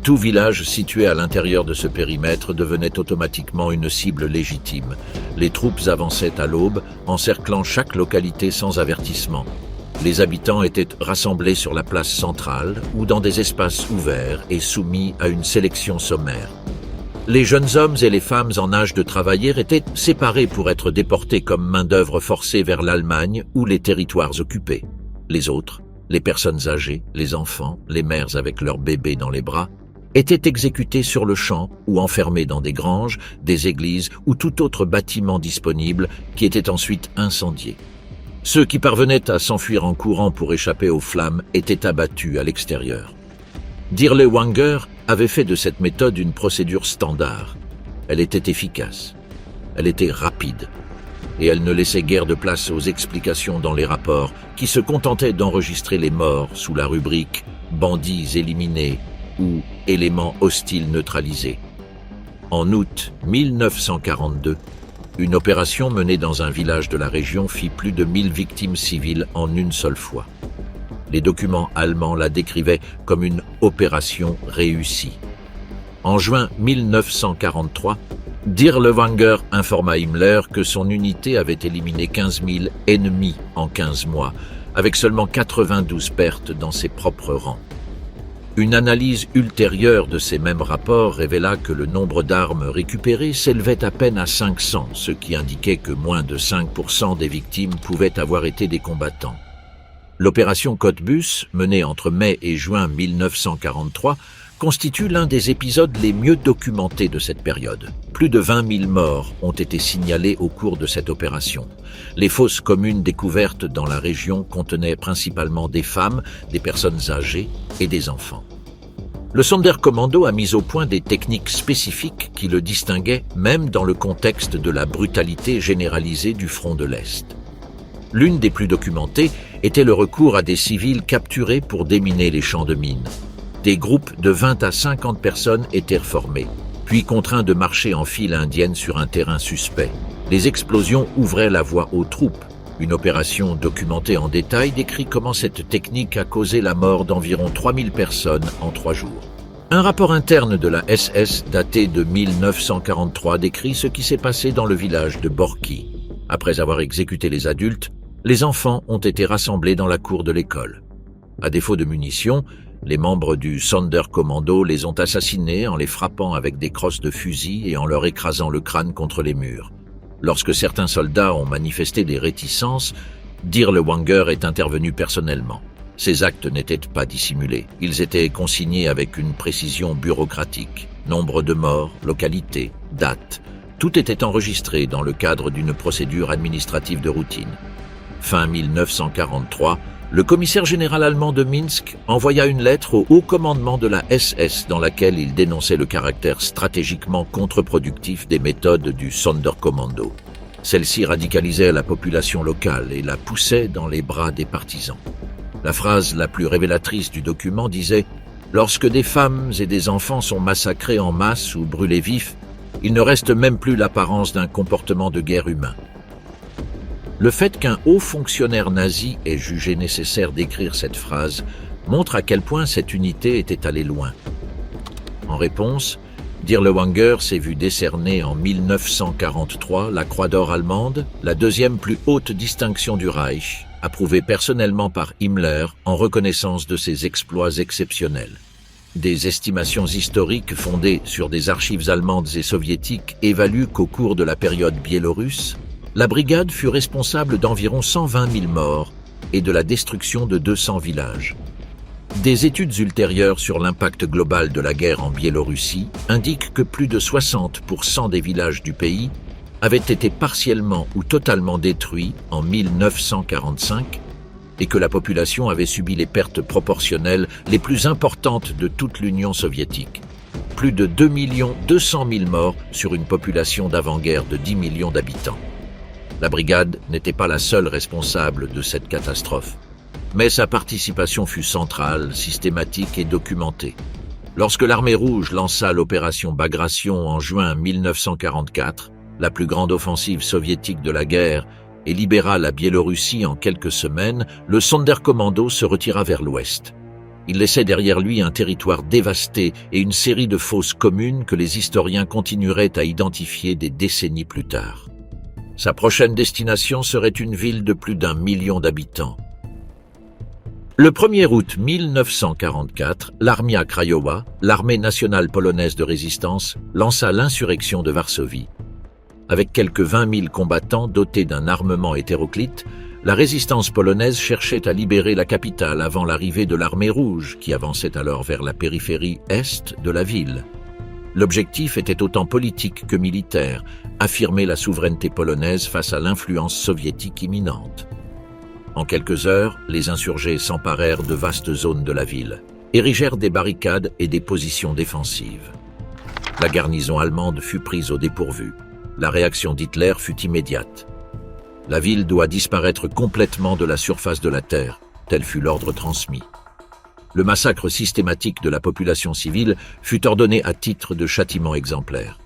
Tout village situé à l'intérieur de ce périmètre devenait automatiquement une cible légitime. Les troupes avançaient à l'aube, encerclant chaque localité sans avertissement. Les habitants étaient rassemblés sur la place centrale ou dans des espaces ouverts et soumis à une sélection sommaire. Les jeunes hommes et les femmes en âge de travailler étaient séparés pour être déportés comme main-d'œuvre forcée vers l'Allemagne ou les territoires occupés. Les autres, les personnes âgées, les enfants, les mères avec leurs bébés dans les bras, étaient exécutés sur le champ ou enfermés dans des granges, des églises ou tout autre bâtiment disponible qui était ensuite incendié. Ceux qui parvenaient à s'enfuir en courant pour échapper aux flammes étaient abattus à l'extérieur. Dirlewanger avait fait de cette méthode une procédure standard. Elle était efficace, elle était rapide, et elle ne laissait guère de place aux explications dans les rapports qui se contentaient d'enregistrer les morts sous la rubrique « bandits éliminés » ou « éléments hostiles neutralisés ». En août 1942, une opération menée dans un village de la région fit plus de 1000 victimes civiles en une seule fois. Les documents allemands la décrivaient comme une opération réussie. En juin 1943, Dirlewanger informa Himmler que son unité avait éliminé 15 000 ennemis en 15 mois, avec seulement 92 pertes dans ses propres rangs. Une analyse ultérieure de ces mêmes rapports révéla que le nombre d'armes récupérées s'élevait à peine à 500, ce qui indiquait que moins de 5% des victimes pouvaient avoir été des combattants. L'opération Cottbus, menée entre mai et juin 1943, constitue l'un des épisodes les mieux documentés de cette période. Plus de 20 000 morts ont été signalés au cours de cette opération. Les fosses communes découvertes dans la région contenaient principalement des femmes, des personnes âgées et des enfants. Le Sonderkommando a mis au point des techniques spécifiques qui le distinguaient même dans le contexte de la brutalité généralisée du front de l'Est. L'une des plus documentées était le recours à des civils capturés pour déminer les champs de mines. Des groupes de 20 à 50 personnes étaient formés, puis contraints de marcher en file indienne sur un terrain suspect. Les explosions ouvraient la voie aux troupes. Une opération documentée en détail décrit comment cette technique a causé la mort d'environ 3000 personnes en 3 jours. Un rapport interne de la SS daté de 1943 décrit ce qui s'est passé dans le village de Borki. Après avoir exécuté les adultes, les enfants ont été rassemblés dans la cour de l'école. À défaut de munitions, les membres du Sonderkommando les ont assassinés en les frappant avec des crosses de fusil et en leur écrasant le crâne contre les murs. Lorsque certains soldats ont manifesté des réticences, Dirlewanger est intervenu personnellement. Ces actes n'étaient pas dissimulés. Ils étaient consignés avec une précision bureaucratique. Nombre de morts, localité, date. Tout était enregistré dans le cadre d'une procédure administrative de routine. Fin 1943, le commissaire général allemand de Minsk envoya une lettre au haut commandement de la SS dans laquelle il dénonçait le caractère stratégiquement contre-productif des méthodes du Sonderkommando. Celle-ci radicalisait la population locale et la poussait dans les bras des partisans. La phrase la plus révélatrice du document disait « Lorsque des femmes et des enfants sont massacrés en masse ou brûlés vifs, il ne reste même plus l'apparence d'un comportement de guerre humain. » Le fait qu'un haut fonctionnaire nazi ait jugé nécessaire d'écrire cette phrase montre à quel point cette unité était allée loin. En réponse, Dirlewanger s'est vu décerner en 1943 la Croix d'or allemande, la deuxième plus haute distinction du Reich, approuvée personnellement par Himmler en reconnaissance de ses exploits exceptionnels. Des estimations historiques fondées sur des archives allemandes et soviétiques évaluent qu'au cours de la période biélorusse, la brigade fut responsable d'environ 120 000 morts et de la destruction de 200 villages. Des études ultérieures sur l'impact global de la guerre en Biélorussie indiquent que plus de 60% des villages du pays avaient été partiellement ou totalement détruits en 1945 et que la population avait subi les pertes proportionnelles les plus importantes de toute l'Union soviétique. Plus de 2 200 000 morts sur une population d'avant-guerre de 10 millions d'habitants. La brigade n'était pas la seule responsable de cette catastrophe, mais sa participation fut centrale, systématique et documentée. Lorsque l'armée rouge lança l'opération Bagration en juin 1944, la plus grande offensive soviétique de la guerre, et libéra la Biélorussie en quelques semaines, le Sonderkommando se retira vers l'ouest. Il laissait derrière lui un territoire dévasté et une série de fosses communes que les historiens continueraient à identifier des décennies plus tard. Sa prochaine destination serait une ville de plus d'1 million d'habitants. Le 1er août 1944, l'Armia Krajowa, l'armée nationale polonaise de résistance, lança l'insurrection de Varsovie. Avec quelques 20 000 combattants dotés d'un armement hétéroclite, la résistance polonaise cherchait à libérer la capitale avant l'arrivée de l'armée rouge, qui avançait alors vers la périphérie est de la ville. L'objectif était autant politique que militaire, affirmer la souveraineté polonaise face à l'influence soviétique imminente. En quelques heures, les insurgés s'emparèrent de vastes zones de la ville, érigèrent des barricades et des positions défensives. La garnison allemande fut prise au dépourvu. La réaction d'Hitler fut immédiate. La ville doit disparaître complètement de la surface de la terre, tel fut l'ordre transmis. Le massacre systématique de la population civile fut ordonné à titre de châtiment exemplaire.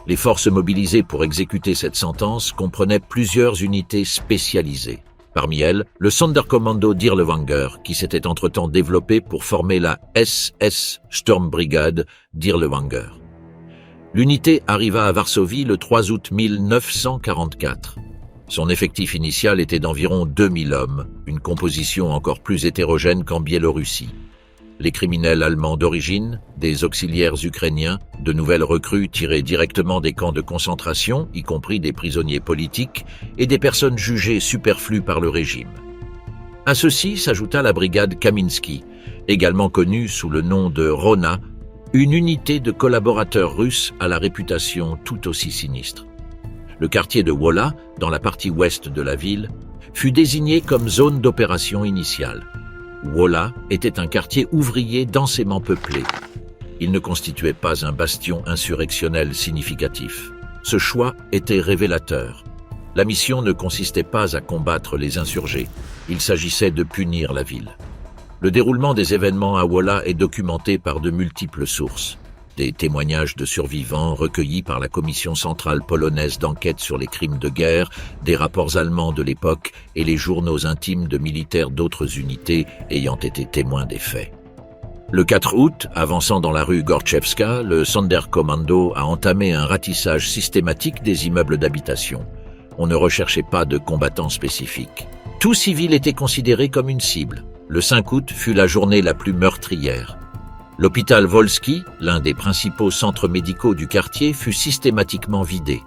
Les forces mobilisées pour exécuter cette sentence comprenaient plusieurs unités spécialisées. Parmi elles, le Sonderkommando Dirlewanger, qui s'était entre-temps développé pour former la SS Sturmbrigade Dirlewanger. L'unité arriva à Varsovie le 3 août 1944. Son effectif initial était d'environ 2000 hommes, une composition encore plus hétérogène qu'en Biélorussie. Les criminels allemands d'origine, des auxiliaires ukrainiens, de nouvelles recrues tirées directement des camps de concentration, y compris des prisonniers politiques, et des personnes jugées superflues par le régime. À ceci s'ajouta la brigade Kaminsky, également connue sous le nom de Rona, une unité de collaborateurs russes à la réputation tout aussi sinistre. Le quartier de Wola, dans la partie ouest de la ville, fut désigné comme zone d'opération initiale. Wola était un quartier ouvrier densément peuplé. Il ne constituait pas un bastion insurrectionnel significatif. Ce choix était révélateur. La mission ne consistait pas à combattre les insurgés. Il s'agissait de punir la ville. Le déroulement des événements à Wola est documenté par de multiples sources. Des témoignages de survivants recueillis par la Commission centrale polonaise d'enquête sur les crimes de guerre, des rapports allemands de l'époque et les journaux intimes de militaires d'autres unités ayant été témoins des faits. Le 4 août, avançant dans la rue Gorczewska, le Sonderkommando a entamé un ratissage systématique des immeubles d'habitation. On ne recherchait pas de combattants spécifiques. Tout civil était considéré comme une cible. Le 5 août fut la journée la plus meurtrière. L'hôpital Wolski, l'un des principaux centres médicaux du quartier, fut systématiquement vidé.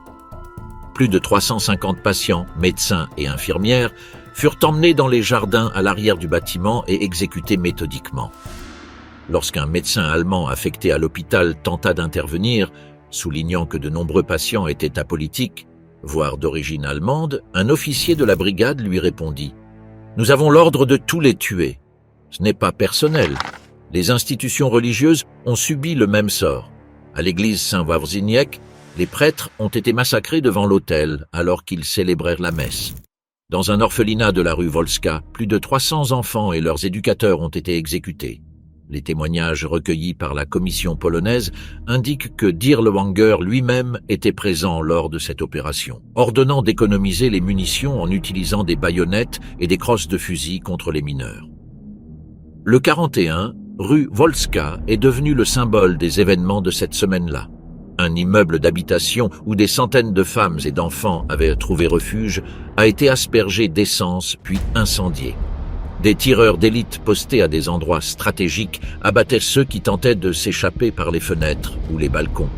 Plus de 350 patients, médecins et infirmières furent emmenés dans les jardins à l'arrière du bâtiment et exécutés méthodiquement. Lorsqu'un médecin allemand affecté à l'hôpital tenta d'intervenir, soulignant que de nombreux patients étaient apolitiques, voire d'origine allemande, un officier de la brigade lui répondit « Nous avons l'ordre de tous les tuer. Ce n'est pas personnel. Les institutions religieuses ont subi le même sort. À l'église Saint-Wawrzyniec, les prêtres ont été massacrés devant l'autel alors qu'ils célébrèrent la messe. Dans un orphelinat de la rue Wolska, plus de 300 enfants et leurs éducateurs ont été exécutés. Les témoignages recueillis par la commission polonaise indiquent que Dirlewanger lui-même était présent lors de cette opération, ordonnant d'économiser les munitions en utilisant des baïonnettes et des crosses de fusil contre les mineurs. Le 41, rue Wolska, est devenu le symbole des événements de cette semaine-là. Un immeuble d'habitation où des centaines de femmes et d'enfants avaient trouvé refuge a été aspergé d'essence puis incendié. Des tireurs d'élite postés à des endroits stratégiques abattaient ceux qui tentaient de s'échapper par les fenêtres ou les balcons.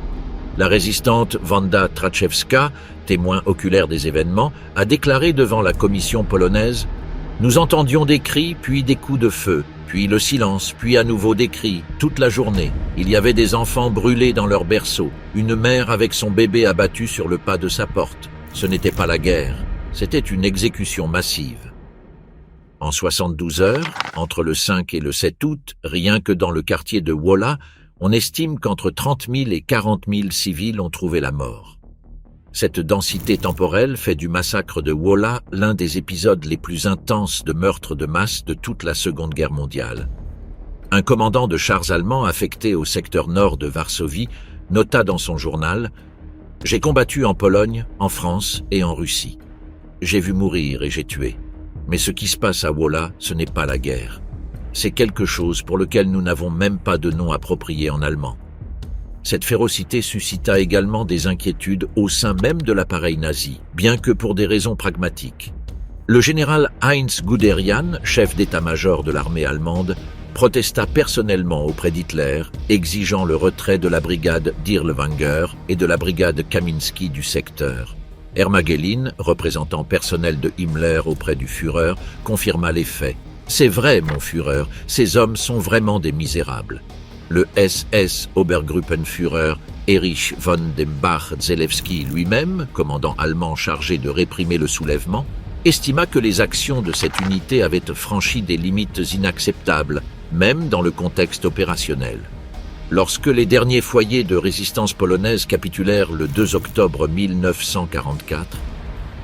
La résistante Wanda Traczewska, témoin oculaire des événements, a déclaré devant la commission polonaise « Nous entendions des cris, puis des coups de feu, puis le silence, puis à nouveau des cris, toute la journée. Il y avait des enfants brûlés dans leur berceau, une mère avec son bébé abattu sur le pas de sa porte. Ce n'était pas la guerre, c'était une exécution massive. » En 72 heures, entre le 5 et le 7 août, rien que dans le quartier de Wola, on estime qu'entre 30 000 et 40 000 civils ont trouvé la mort. Cette densité temporelle fait du massacre de Wola l'un des épisodes les plus intenses de meurtres de masse de toute la Seconde Guerre mondiale. Un commandant de chars allemands affecté au secteur nord de Varsovie nota dans son journal « J'ai combattu en Pologne, en France et en Russie. J'ai vu mourir et j'ai tué. Mais ce qui se passe à Wola, ce n'est pas la guerre. C'est quelque chose pour lequel nous n'avons même pas de nom approprié en allemand. » Cette férocité suscita également des inquiétudes au sein même de l'appareil nazi, bien que pour des raisons pragmatiques. Le général Heinz Guderian, chef d'état-major de l'armée allemande, protesta personnellement auprès d'Hitler, exigeant le retrait de la brigade Dirlewanger et de la brigade Kaminski du secteur. Hermagelin, représentant personnel de Himmler auprès du Führer, confirma les faits. « C'est vrai, mon Führer, ces hommes sont vraiment des misérables. » Le SS Obergruppenführer Erich von dem Bach-Zelewski lui-même, commandant allemand chargé de réprimer le soulèvement, estima que les actions de cette unité avaient franchi des limites inacceptables, même dans le contexte opérationnel. Lorsque les derniers foyers de résistance polonaise capitulèrent le 2 octobre 1944,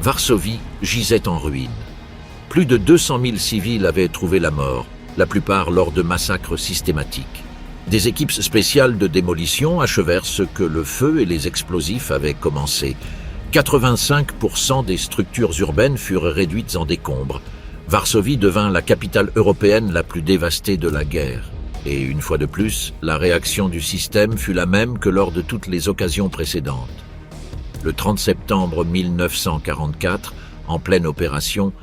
Varsovie gisait en ruine. Plus de 200 000 civils avaient trouvé la mort, la plupart lors de massacres systématiques. Des équipes spéciales de démolition achevèrent ce que le feu et les explosifs avaient commencé. 85% des structures urbaines furent réduites en décombres. Varsovie devint la capitale européenne la plus dévastée de la guerre. Et une fois de plus, la réaction du système fut la même que lors de toutes les occasions précédentes. Le 30 septembre 1944, en pleine opération,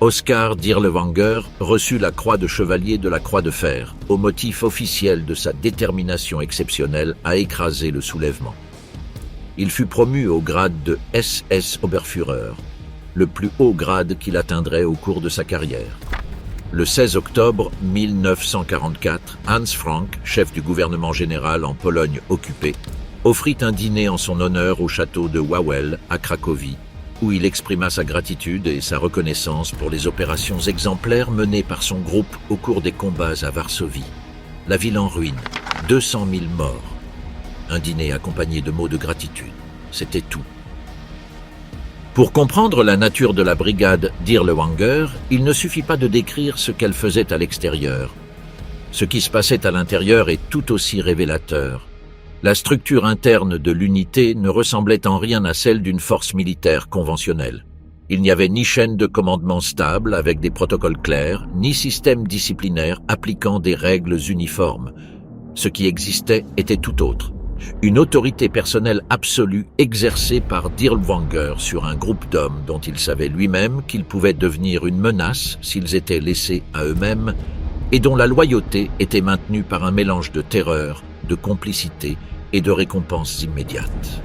Oskar Dirlewanger reçut la croix de chevalier de la Croix de Fer, au motif officiel de sa détermination exceptionnelle à écraser le soulèvement. Il fut promu au grade de SS Oberführer, le plus haut grade qu'il atteindrait au cours de sa carrière. Le 16 octobre 1944, Hans Frank, chef du gouvernement général en Pologne occupée, offrit un dîner en son honneur au château de Wawel à Cracovie, où il exprima sa gratitude et sa reconnaissance pour les opérations exemplaires menées par son groupe au cours des combats à Varsovie. La ville en ruine, 200 000 morts. Un dîner accompagné de mots de gratitude, c'était tout. Pour comprendre la nature de la brigade Dirlewanger, il ne suffit pas de décrire ce qu'elle faisait à l'extérieur. Ce qui se passait à l'intérieur est tout aussi révélateur. La structure interne de l'unité ne ressemblait en rien à celle d'une force militaire conventionnelle. Il n'y avait ni chaîne de commandement stable avec des protocoles clairs, ni système disciplinaire appliquant des règles uniformes. Ce qui existait était tout autre. Une autorité personnelle absolue exercée par Dirlewanger sur un groupe d'hommes dont il savait lui-même qu'ils pouvaient devenir une menace s'ils étaient laissés à eux-mêmes et dont la loyauté était maintenue par un mélange de terreur, de complicité et de récompenses immédiates.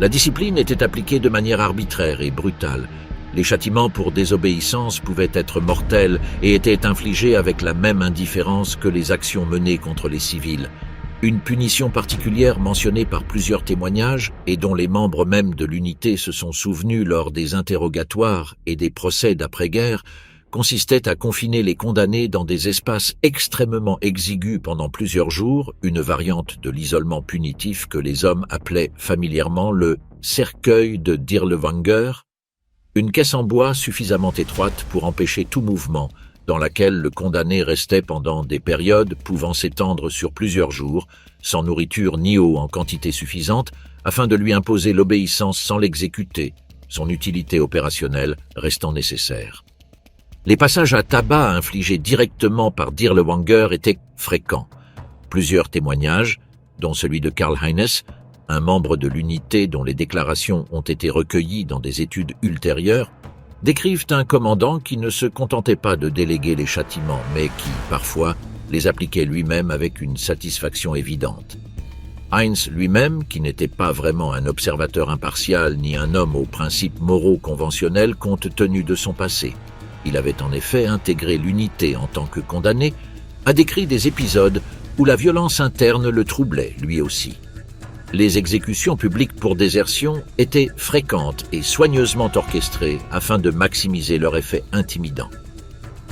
La discipline était appliquée de manière arbitraire et brutale. Les châtiments pour désobéissance pouvaient être mortels et étaient infligés avec la même indifférence que les actions menées contre les civils. Une punition particulière mentionnée par plusieurs témoignages et dont les membres même de l'unité se sont souvenus lors des interrogatoires et des procès d'après-guerre consistait à confiner les condamnés dans des espaces extrêmement exigus pendant plusieurs jours, une variante de l'isolement punitif que les hommes appelaient familièrement le « cercueil de Dirlewanger », une caisse en bois suffisamment étroite pour empêcher tout mouvement, dans laquelle le condamné restait pendant des périodes pouvant s'étendre sur plusieurs jours, sans nourriture ni eau en quantité suffisante, afin de lui imposer l'obéissance sans l'exécuter, son utilité opérationnelle restant nécessaire. Les passages à tabac infligés directement par Dirlewanger étaient fréquents. Plusieurs témoignages, dont celui de Karl Heines, un membre de l'unité dont les déclarations ont été recueillies dans des études ultérieures, décrivent un commandant qui ne se contentait pas de déléguer les châtiments, mais qui, parfois, les appliquait lui-même avec une satisfaction évidente. Heinz lui-même, qui n'était pas vraiment un observateur impartial ni un homme aux principes moraux conventionnels compte tenu de son passé, il avait en effet intégré l'unité en tant que condamné, a décrit des épisodes où la violence interne le troublait, lui aussi. Les exécutions publiques pour désertion étaient fréquentes et soigneusement orchestrées afin de maximiser leur effet intimidant.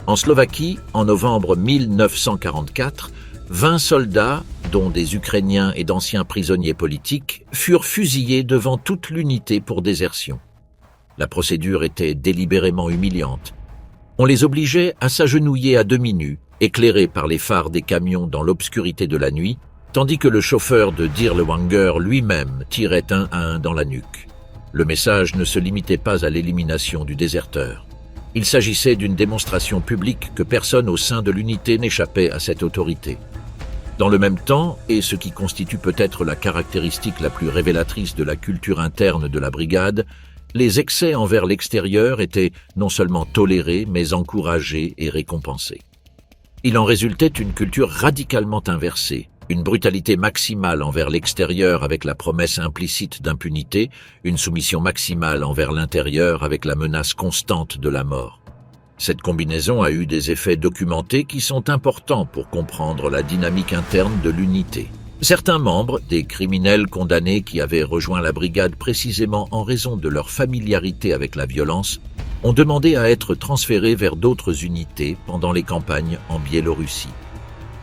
En Slovaquie, en novembre 1944, 20 soldats, dont des Ukrainiens et d'anciens prisonniers politiques, furent fusillés devant toute l'unité pour désertion. La procédure était délibérément humiliante. On les obligeait à s'agenouiller à demi nus, éclairés par les phares des camions dans l'obscurité de la nuit, tandis que le chauffeur de Dirlewanger lui-même tirait un à un dans la nuque. Le message ne se limitait pas à l'élimination du déserteur. Il s'agissait d'une démonstration publique que personne au sein de l'unité n'échappait à cette autorité. Dans le même temps, et ce qui constitue peut-être la caractéristique la plus révélatrice de la culture interne de la brigade, les excès envers l'extérieur étaient non seulement tolérés, mais encouragés et récompensés. Il en résultait une culture radicalement inversée, une brutalité maximale envers l'extérieur avec la promesse implicite d'impunité, une soumission maximale envers l'intérieur avec la menace constante de la mort. Cette combinaison a eu des effets documentés qui sont importants pour comprendre la dynamique interne de l'unité. Certains membres, des criminels condamnés qui avaient rejoint la brigade précisément en raison de leur familiarité avec la violence, ont demandé à être transférés vers d'autres unités pendant les campagnes en Biélorussie.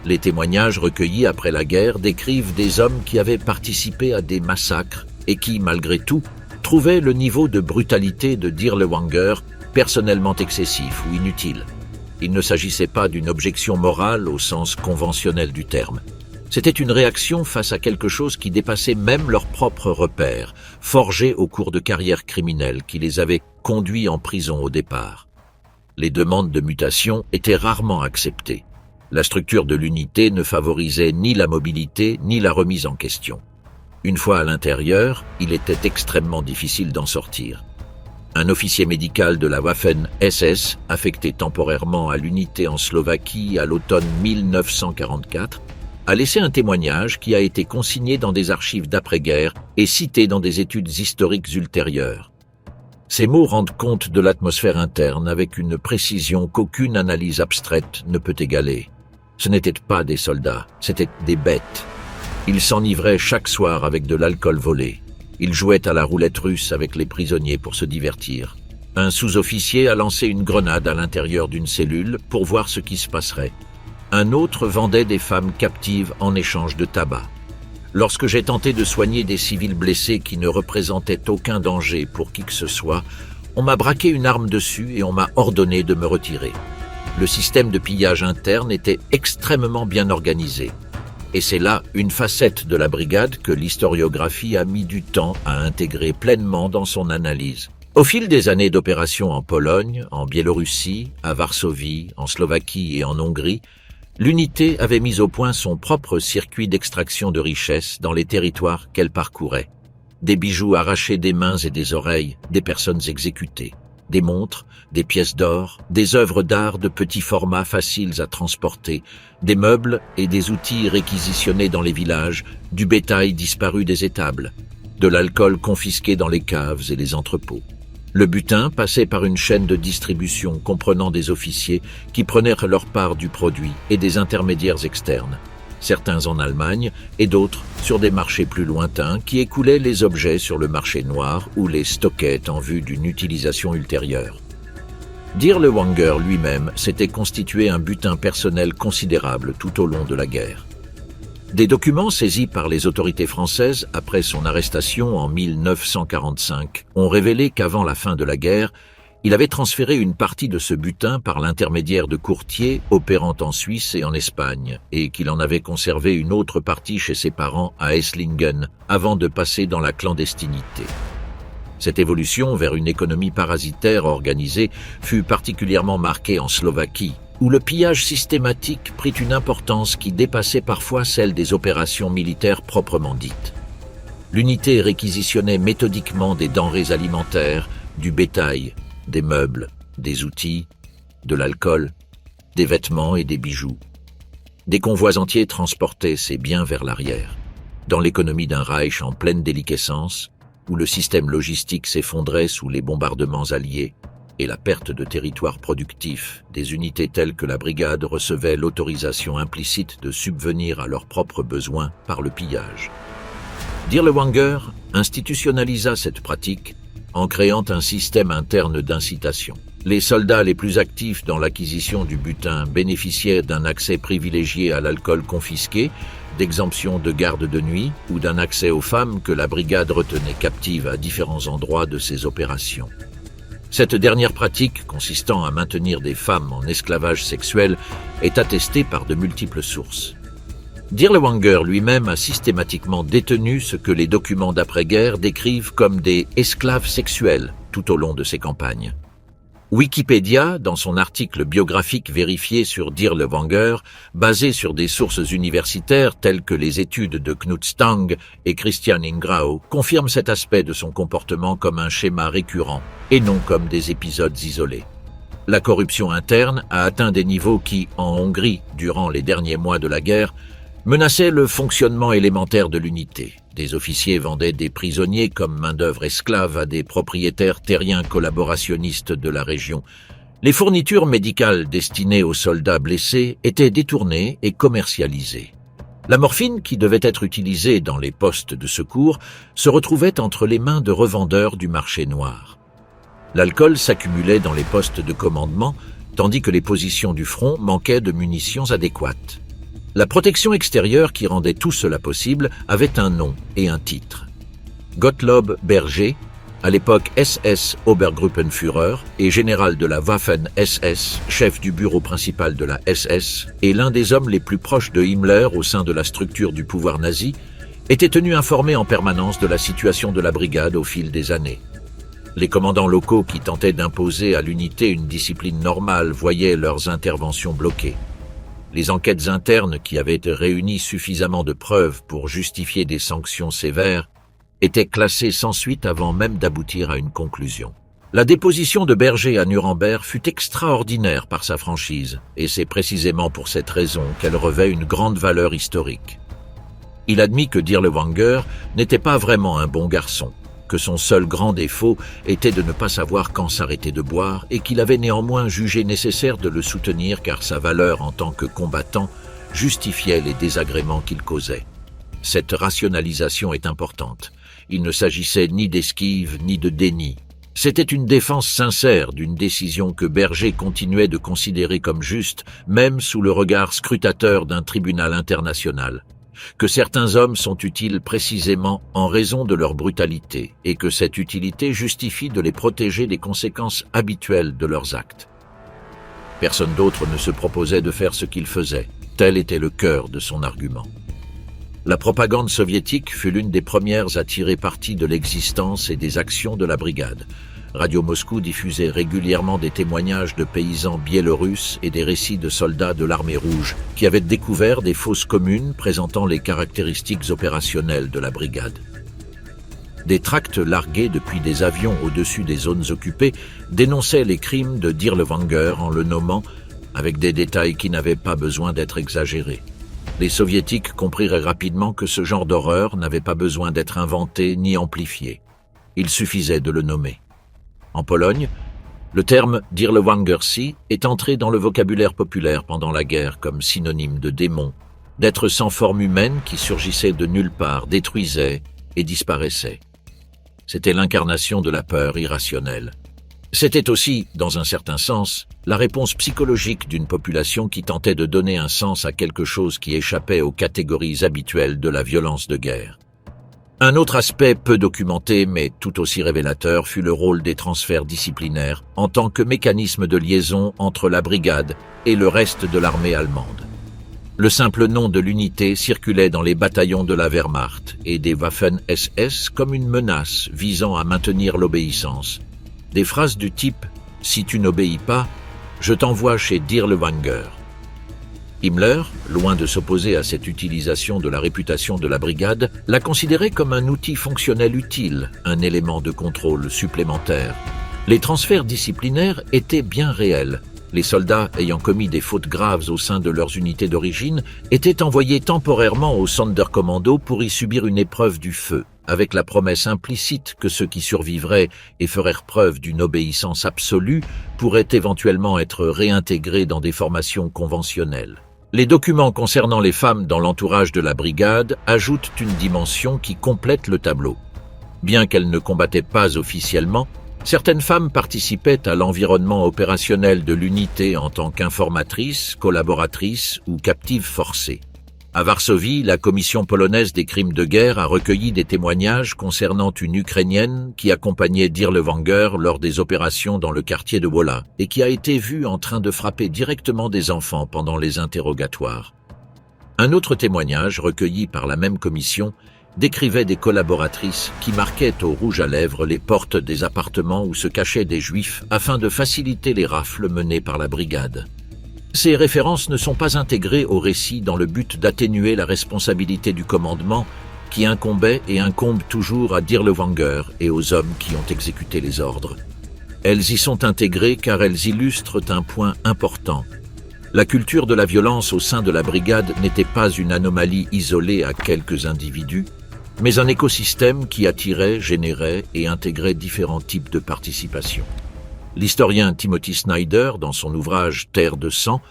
Les témoignages recueillis après la guerre décrivent des hommes qui avaient participé à des massacres et qui, malgré tout, trouvaient le niveau de brutalité de Dirlewanger personnellement excessif ou inutile. Il ne s'agissait pas d'une objection morale au sens conventionnel du terme. C'était une réaction face à quelque chose qui dépassait même leurs propres repères, forgés au cours de carrières criminelles qui les avaient conduits en prison au départ. Les demandes de mutation étaient rarement acceptées. La structure de l'unité ne favorisait ni la mobilité ni la remise en question. Une fois à l'intérieur, il était extrêmement difficile d'en sortir. Un officier médical de la Waffen-SS, affecté temporairement à l'unité en Slovaquie à l'automne 1944, a laissé un témoignage qui a été consigné dans des archives d'après-guerre et cité dans des études historiques ultérieures. Ces mots rendent compte de l'atmosphère interne avec une précision qu'aucune analyse abstraite ne peut égaler. Ce n'étaient pas des soldats, c'étaient des bêtes. Ils s'enivraient chaque soir avec de l'alcool volé. Ils jouaient à la roulette russe avec les prisonniers pour se divertir. Un sous-officier a lancé une grenade à l'intérieur d'une cellule pour voir ce qui se passerait. Un autre vendait des femmes captives en échange de tabac. Lorsque j'ai tenté de soigner des civils blessés qui ne représentaient aucun danger pour qui que ce soit, on m'a braqué une arme dessus et on m'a ordonné de me retirer. Le système de pillage interne était extrêmement bien organisé. Et c'est là une facette de la brigade que l'historiographie a mis du temps à intégrer pleinement dans son analyse. Au fil des années d'opérations en Pologne, en Biélorussie, à Varsovie, en Slovaquie et en Hongrie, l'unité avait mis au point son propre circuit d'extraction de richesses dans les territoires qu'elle parcourait. Des bijoux arrachés des mains et des oreilles, des personnes exécutées, des montres, des pièces d'or, des œuvres d'art de petits formats faciles à transporter, des meubles et des outils réquisitionnés dans les villages, du bétail disparu des étables, de l'alcool confisqué dans les caves et les entrepôts. Le butin passait par une chaîne de distribution comprenant des officiers qui prenaient leur part du produit et des intermédiaires externes, certains en Allemagne et d'autres sur des marchés plus lointains qui écoulaient les objets sur le marché noir ou les stockaient en vue d'une utilisation ultérieure. Dirlewanger lui-même s'était constitué un butin personnel considérable tout au long de la guerre. Des documents saisis par les autorités françaises après son arrestation en 1945 ont révélé qu'avant la fin de la guerre, il avait transféré une partie de ce butin par l'intermédiaire de courtiers opérant en Suisse et en Espagne, et qu'il en avait conservé une autre partie chez ses parents à Esslingen avant de passer dans la clandestinité. Cette évolution vers une économie parasitaire organisée fut particulièrement marquée en Slovaquie, où le pillage systématique prit une importance qui dépassait parfois celle des opérations militaires proprement dites. L'unité réquisitionnait méthodiquement des denrées alimentaires, du bétail, des meubles, des outils, de l'alcool, des vêtements et des bijoux. Des convois entiers transportaient ces biens vers l'arrière. Dans l'économie d'un Reich en pleine déliquescence, où le système logistique s'effondrait sous les bombardements alliés, et la perte de territoire productif, des unités telles que la brigade recevaient l'autorisation implicite de subvenir à leurs propres besoins par le pillage. Dirlewanger institutionnalisa cette pratique en créant un système interne d'incitation. Les soldats les plus actifs dans l'acquisition du butin bénéficiaient d'un accès privilégié à l'alcool confisqué, d'exemptions de garde de nuit ou d'un accès aux femmes que la brigade retenait captives à différents endroits de ses opérations. Cette dernière pratique, consistant à maintenir des femmes en esclavage sexuel, est attestée par de multiples sources. Dirlewanger lui-même a systématiquement détenu ce que les documents d'après-guerre décrivent comme des esclaves sexuels tout au long de ses campagnes. Wikipédia, dans son article biographique vérifié sur Dirlewanger, basé sur des sources universitaires telles que les études de Knut Stang et Christian Ingrao, confirme cet aspect de son comportement comme un schéma récurrent et non comme des épisodes isolés. La corruption interne a atteint des niveaux qui, en Hongrie, durant les derniers mois de la guerre, menaçaient le fonctionnement élémentaire de l'unité. Des officiers vendaient des prisonniers comme main-d'œuvre esclave à des propriétaires terriens collaborationnistes de la région. Les fournitures médicales destinées aux soldats blessés étaient détournées et commercialisées. La morphine, qui devait être utilisée dans les postes de secours, se retrouvait entre les mains de revendeurs du marché noir. L'alcool s'accumulait dans les postes de commandement, tandis que les positions du front manquaient de munitions adéquates. La protection extérieure qui rendait tout cela possible avait un nom et un titre. Gottlob Berger, à l'époque SS Obergruppenführer et général de la Waffen-SS, chef du bureau principal de la SS, et l'un des hommes les plus proches de Himmler au sein de la structure du pouvoir nazi, était tenu informé en permanence de la situation de la brigade au fil des années. Les commandants locaux qui tentaient d'imposer à l'unité une discipline normale voyaient leurs interventions bloquées. Les enquêtes internes qui avaient réuni suffisamment de preuves pour justifier des sanctions sévères étaient classées sans suite avant même d'aboutir à une conclusion. La déposition de Berger à Nuremberg fut extraordinaire par sa franchise, et c'est précisément pour cette raison qu'elle revêt une grande valeur historique. Il admit que Dirlewanger n'était pas vraiment un bon garçon, que son seul grand défaut était de ne pas savoir quand s'arrêter de boire et qu'il avait néanmoins jugé nécessaire de le soutenir car sa valeur en tant que combattant justifiait les désagréments qu'il causait. Cette rationalisation est importante Il ne s'agissait ni d'esquive ni de déni. C'était une défense sincère d'une décision que Berger continuait de considérer comme juste, même sous le regard scrutateur d'un tribunal international. Que certains hommes sont utiles précisément en raison de leur brutalité et que cette utilité justifie de les protéger des conséquences habituelles de leurs actes. Personne d'autre ne se proposait de faire ce qu'il faisait. Tel était le cœur de son argument. La propagande soviétique fut l'une des premières à tirer parti de l'existence et des actions de la brigade. Radio Moscou diffusait régulièrement des témoignages de paysans biélorusses et des récits de soldats de l'armée rouge qui avaient découvert des fosses communes présentant les caractéristiques opérationnelles de la brigade. Des tracts largués depuis des avions au-dessus des zones occupées dénonçaient les crimes de Dirlewanger en le nommant, avec des détails qui n'avaient pas besoin d'être exagérés. Les soviétiques comprirent rapidement que ce genre d'horreur n'avait pas besoin d'être inventé ni amplifié. Il suffisait de le nommer. En Pologne, le terme Dirlewangersi est entré dans le vocabulaire populaire pendant la guerre comme synonyme de démon, d'êtres sans forme humaine qui surgissaient de nulle part, détruisaient et disparaissaient. C'était l'incarnation de la peur irrationnelle. C'était aussi, dans un certain sens, la réponse psychologique d'une population qui tentait de donner un sens à quelque chose qui échappait aux catégories habituelles de la violence de guerre. Un autre aspect peu documenté, mais tout aussi révélateur, fut le rôle des transferts disciplinaires en tant que mécanisme de liaison entre la brigade et le reste de l'armée allemande. Le simple nom de l'unité circulait dans les bataillons de la Wehrmacht et des Waffen-SS comme une menace visant à maintenir l'obéissance. Des phrases du type « Si tu n'obéis pas, je t'envoie chez Dirlewanger ». Himmler, loin de s'opposer à cette utilisation de la réputation de la brigade, la considérait comme un outil fonctionnel utile, un élément de contrôle supplémentaire. Les transferts disciplinaires étaient bien réels. Les soldats ayant commis des fautes graves au sein de leurs unités d'origine étaient envoyés temporairement au Sonderkommando pour y subir une épreuve du feu, avec la promesse implicite que ceux qui survivraient et feraient preuve d'une obéissance absolue pourraient éventuellement être réintégrés dans des formations conventionnelles. Les documents concernant les femmes dans l'entourage de la brigade ajoutent une dimension qui complète le tableau. Bien qu'elles ne combattaient pas officiellement, certaines femmes participaient à l'environnement opérationnel de l'unité en tant qu'informatrices, collaboratrices ou captives forcées. À Varsovie, la commission polonaise des crimes de guerre a recueilli des témoignages concernant une Ukrainienne qui accompagnait Dirlewanger lors des opérations dans le quartier de Wola et qui a été vue en train de frapper directement des enfants pendant les interrogatoires. Un autre témoignage, recueilli par la même commission, décrivait des collaboratrices qui marquaient au rouge à lèvres les portes des appartements où se cachaient des juifs afin de faciliter les rafles menées par la brigade. Ces références ne sont pas intégrées au récit dans le but d'atténuer la responsabilité du commandement qui incombait et incombe toujours à Dirlewanger et aux hommes qui ont exécuté les ordres. Elles y sont intégrées car elles illustrent un point important. La culture de la violence au sein de la brigade n'était pas une anomalie isolée à quelques individus, mais un écosystème qui attirait, générait et intégrait différents types de participation. L'historien Timothy Snyder, dans son ouvrage « Terre de sang »,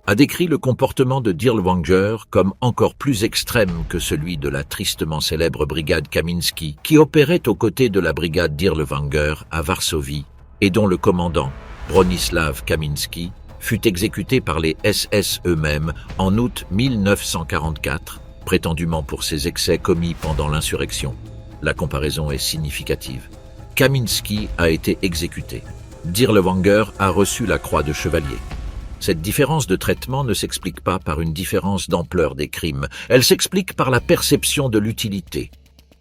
a décrit le comportement de Dirlewanger comme encore plus extrême que celui de la tristement célèbre brigade Kamiński, qui opérait aux côtés de la brigade Dirlewanger à Varsovie et dont le commandant, Bronisław Kamiński, fut exécuté par les SS eux-mêmes en août 1944, prétendument pour ses excès commis pendant l'insurrection. La comparaison est significative. Kamiński a été exécuté. Dirlewanger a reçu la croix de chevalier. Cette différence de traitement ne s'explique pas par une différence d'ampleur des crimes. Elle s'explique par la perception de l'utilité.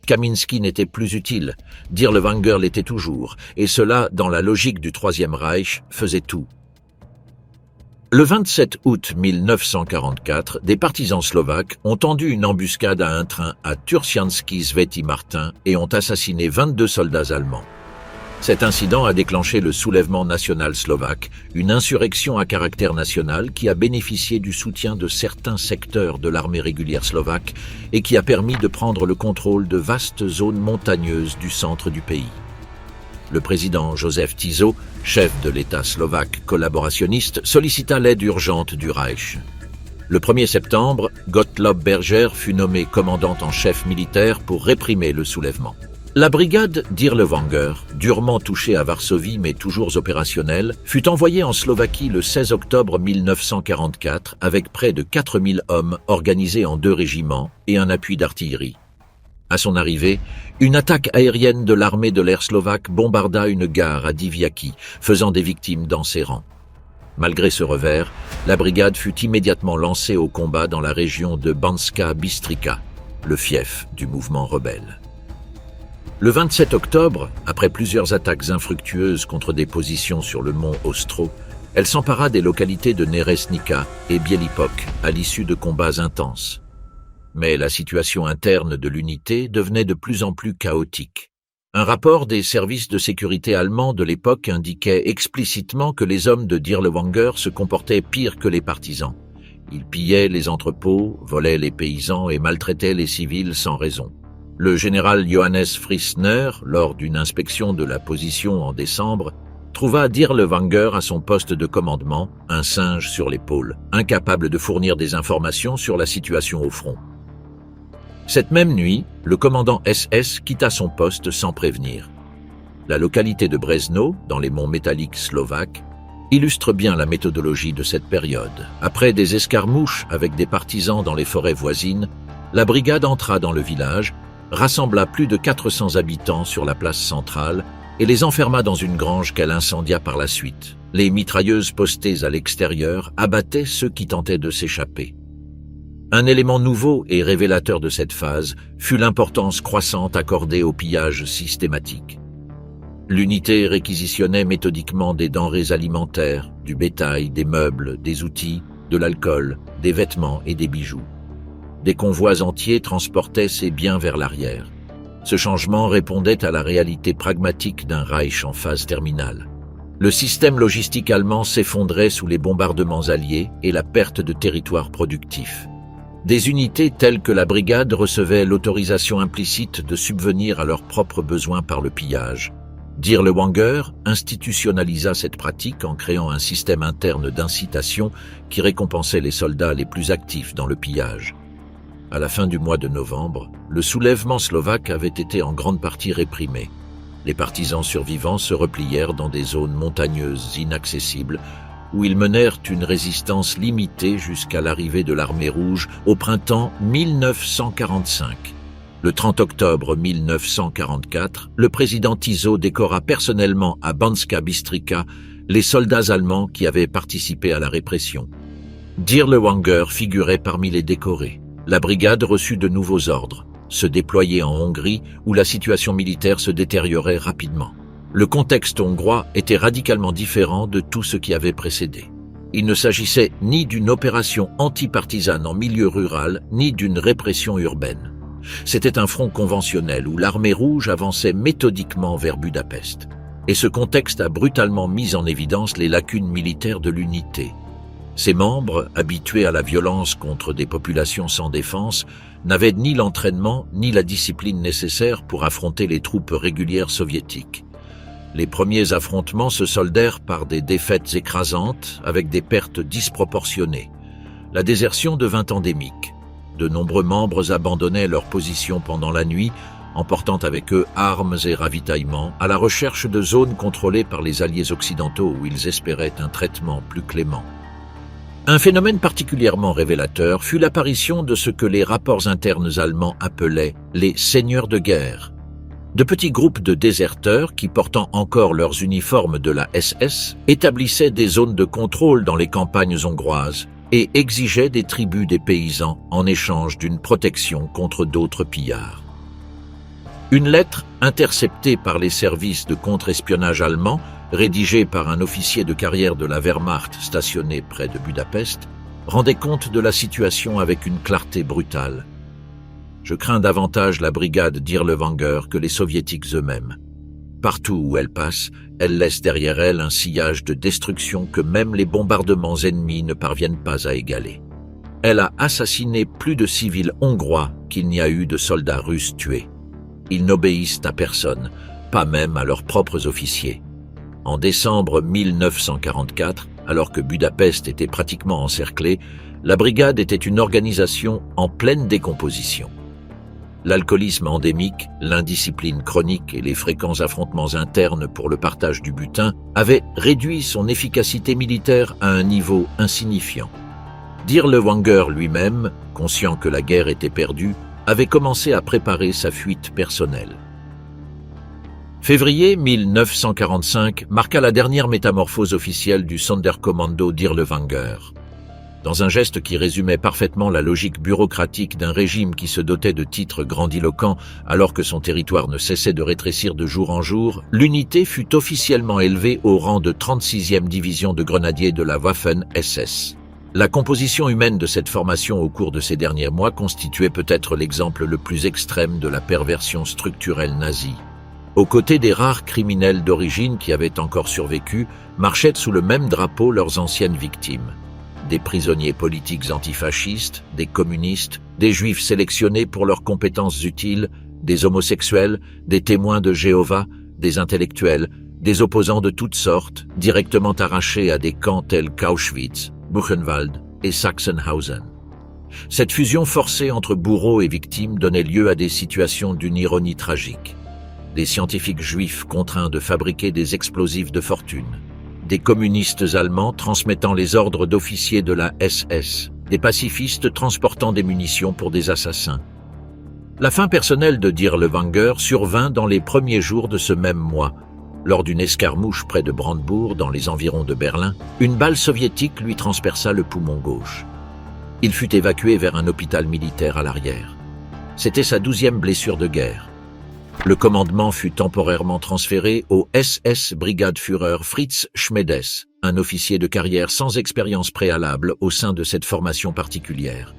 Kamiński n'était plus utile, Dirlewanger l'était toujours, et cela, dans la logique du Troisième Reich, faisait tout. Le 27 août 1944, des partisans slovaques ont tendu une embuscade à un train à Turcianski Svätý Martin et ont assassiné 22 soldats allemands. Cet incident a déclenché le soulèvement national slovaque, une insurrection à caractère national qui a bénéficié du soutien de certains secteurs de l'armée régulière slovaque et qui a permis de prendre le contrôle de vastes zones montagneuses du centre du pays. Le président Josef Tiso, chef de l'État slovaque collaborationniste, sollicita l'aide urgente du Reich. Le 1er septembre, Gottlob Berger fut nommé commandant en chef militaire pour réprimer le soulèvement. La brigade Dirlewanger, durement touchée à Varsovie mais toujours opérationnelle, fut envoyée en Slovaquie le 16 octobre 1944 avec près de 4000 hommes organisés en 2 régiments et un appui d'artillerie. À son arrivée, une attaque aérienne de l'armée de l'air slovaque bombarda une gare à Diviaki, faisant des victimes dans ses rangs. Malgré ce revers, la brigade fut immédiatement lancée au combat dans la région de Banská Bystrica, le fief du mouvement rebelle. Le 27 octobre, après plusieurs attaques infructueuses contre des positions sur le mont Ostro, elle s'empara des localités de Neresnica et Bielipok à l'issue de combats intenses. Mais la situation interne de l'unité devenait de plus en plus chaotique. Un rapport des services de sécurité allemands de l'époque indiquait explicitement que les hommes de Dirlewanger se comportaient pire que les partisans. Ils pillaient les entrepôts, volaient les paysans et maltraitaient les civils sans raison. Le général Johannes Friesner, lors d'une inspection de la position en décembre, trouva Dirlewanger à son poste de commandement, un singe sur l'épaule, incapable de fournir des informations sur la situation au front. Cette même nuit, le commandant SS quitta son poste sans prévenir. La localité de Brezno, dans les monts métalliques slovaques, illustre bien la méthodologie de cette période. Après des escarmouches avec des partisans dans les forêts voisines, la brigade entra dans le village, rassembla plus de 400 habitants sur la place centrale et les enferma dans une grange qu'elle incendia par la suite. Les mitrailleuses postées à l'extérieur abattaient ceux qui tentaient de s'échapper. Un élément nouveau et révélateur de cette phase fut l'importance croissante accordée au pillage systématique. L'unité réquisitionnait méthodiquement des denrées alimentaires, du bétail, des meubles, des outils, de l'alcool, des vêtements et des bijoux. Des convois entiers transportaient ces biens vers l'arrière. Ce changement répondait à la réalité pragmatique d'un Reich en phase terminale. Le système logistique allemand s'effondrait sous les bombardements alliés et la perte de territoires productifs. Des unités telles que la brigade recevaient l'autorisation implicite de subvenir à leurs propres besoins par le pillage. Dirlewanger institutionnalisa cette pratique en créant un système interne d'incitation qui récompensait les soldats les plus actifs dans le pillage. À la fin du mois de novembre, le soulèvement slovaque avait été en grande partie réprimé. Les partisans survivants se replièrent dans des zones montagneuses inaccessibles où ils menèrent une résistance limitée jusqu'à l'arrivée de l'armée rouge au printemps 1945. Le 30 octobre 1944, le président Tiso décora personnellement à Banská Bystrica les soldats allemands qui avaient participé à la répression. Dirlewanger figurait parmi les décorés. La brigade reçut de nouveaux ordres, se déployer en Hongrie où la situation militaire se détériorait rapidement. Le contexte hongrois était radicalement différent de tout ce qui avait précédé. Il ne s'agissait ni d'une opération antipartisane en milieu rural, ni d'une répression urbaine. C'était un front conventionnel où l'armée rouge avançait méthodiquement vers Budapest. Et ce contexte a brutalement mis en évidence les lacunes militaires de l'unité. Ses membres, habitués à la violence contre des populations sans défense, n'avaient ni l'entraînement ni la discipline nécessaire pour affronter les troupes régulières soviétiques. Les premiers affrontements se soldèrent par des défaites écrasantes avec des pertes disproportionnées. La désertion devint endémique. De nombreux membres abandonnaient leur position pendant la nuit, emportant avec eux armes et ravitaillements, à la recherche de zones contrôlées par les alliés occidentaux où ils espéraient un traitement plus clément. Un phénomène particulièrement révélateur fut l'apparition de ce que les rapports internes allemands appelaient les seigneurs de guerre. De petits groupes de déserteurs qui, portant encore leurs uniformes de la SS, établissaient des zones de contrôle dans les campagnes hongroises et exigeaient des tribus des paysans en échange d'une protection contre d'autres pillards. Une lettre interceptée par les services de contre-espionnage allemands, rédigée par un officier de carrière de la Wehrmacht stationné près de Budapest, rendait compte de la situation avec une clarté brutale. Je crains davantage la brigade Dirlewanger que les soviétiques eux-mêmes. Partout où elle passe, elle laisse derrière elle un sillage de destruction que même les bombardements ennemis ne parviennent pas à égaler. Elle a assassiné plus de civils hongrois qu'il n'y a eu de soldats russes tués. Ils n'obéissent à personne, pas même à leurs propres officiers. En décembre 1944, alors que Budapest était pratiquement encerclée, la brigade était une organisation en pleine décomposition. L'alcoolisme endémique, l'indiscipline chronique et les fréquents affrontements internes pour le partage du butin avaient réduit son efficacité militaire à un niveau insignifiant. Dirlewanger lui-même, conscient que la guerre était perdue, avait commencé à préparer sa fuite personnelle. Février 1945 marqua la dernière métamorphose officielle du Sonderkommando Dirlewanger. Dans un geste qui résumait parfaitement la logique bureaucratique d'un régime qui se dotait de titres grandiloquents alors que son territoire ne cessait de rétrécir de jour en jour, l'unité fut officiellement élevée au rang de 36e division de grenadiers de la Waffen-SS. La composition humaine de cette formation au cours de ces derniers mois constituait peut-être l'exemple le plus extrême de la perversion structurelle nazie. Aux côtés des rares criminels d'origine qui avaient encore survécu, marchaient sous le même drapeau leurs anciennes victimes. Des prisonniers politiques antifascistes, des communistes, des juifs sélectionnés pour leurs compétences utiles, des homosexuels, des témoins de Jéhovah, des intellectuels, des opposants de toutes sortes, directement arrachés à des camps tels qu'Auschwitz, Buchenwald et Sachsenhausen. Cette fusion forcée entre bourreaux et victimes donnait lieu à des situations d'une ironie tragique. Des scientifiques juifs contraints de fabriquer des explosifs de fortune, des communistes allemands transmettant les ordres d'officiers de la SS, des pacifistes transportant des munitions pour des assassins. La fin personnelle de Dirlewanger survint dans les premiers jours de ce même mois. Lors d'une escarmouche près de Brandebourg, dans les environs de Berlin, une balle soviétique lui transperça le poumon gauche. Il fut évacué vers un hôpital militaire à l'arrière. C'était sa 12e blessure de guerre. Le commandement fut temporairement transféré au SS-Brigadeführer Fritz Schmedes, un officier de carrière sans expérience préalable au sein de cette formation particulière.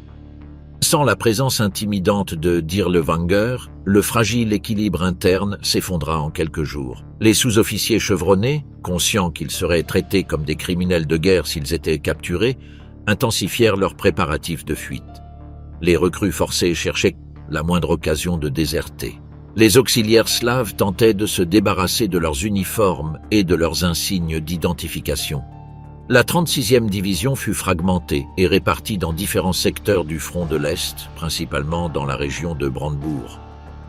Sans la présence intimidante de Dirlewanger, le fragile équilibre interne s'effondra en quelques jours. Les sous-officiers chevronnés, conscients qu'ils seraient traités comme des criminels de guerre s'ils étaient capturés, intensifièrent leurs préparatifs de fuite. Les recrues forcées cherchaient la moindre occasion de déserter. Les auxiliaires slaves tentaient de se débarrasser de leurs uniformes et de leurs insignes d'identification. La 36e division fut fragmentée et répartie dans différents secteurs du front de l'Est, principalement dans la région de Brandebourg.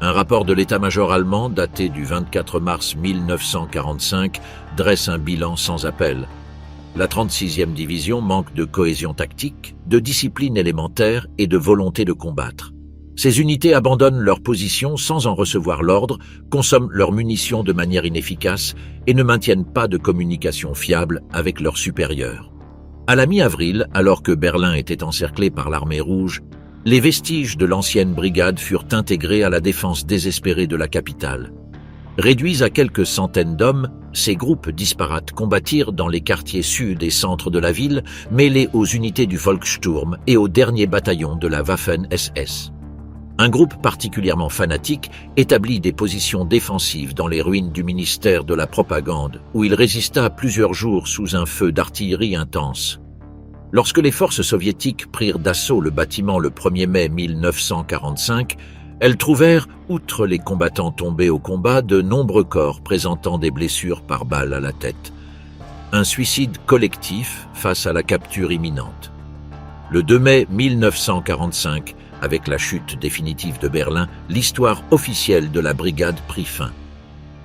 Un rapport de l'état-major allemand daté du 24 mars 1945 dresse un bilan sans appel. La 36e division manque de cohésion tactique, de discipline élémentaire et de volonté de combattre. Ces unités abandonnent leur position sans en recevoir l'ordre, consomment leurs munitions de manière inefficace et ne maintiennent pas de communication fiable avec leurs supérieurs. À la mi-avril, alors que Berlin était encerclé par l'armée rouge, les vestiges de l'ancienne brigade furent intégrés à la défense désespérée de la capitale. Réduits à quelques centaines d'hommes, ces groupes disparates combattirent dans les quartiers sud et centre de la ville, mêlés aux unités du Volkssturm et aux derniers bataillons de la Waffen-SS. Un groupe particulièrement fanatique établit des positions défensives dans les ruines du ministère de la Propagande, où il résista plusieurs jours sous un feu d'artillerie intense. Lorsque les forces soviétiques prirent d'assaut le bâtiment le 1er mai 1945, elles trouvèrent, outre les combattants tombés au combat, de nombreux corps présentant des blessures par balle à la tête. Un suicide collectif face à la capture imminente. Le 2 mai 1945, avec la chute définitive de Berlin, l'histoire officielle de la brigade prit fin.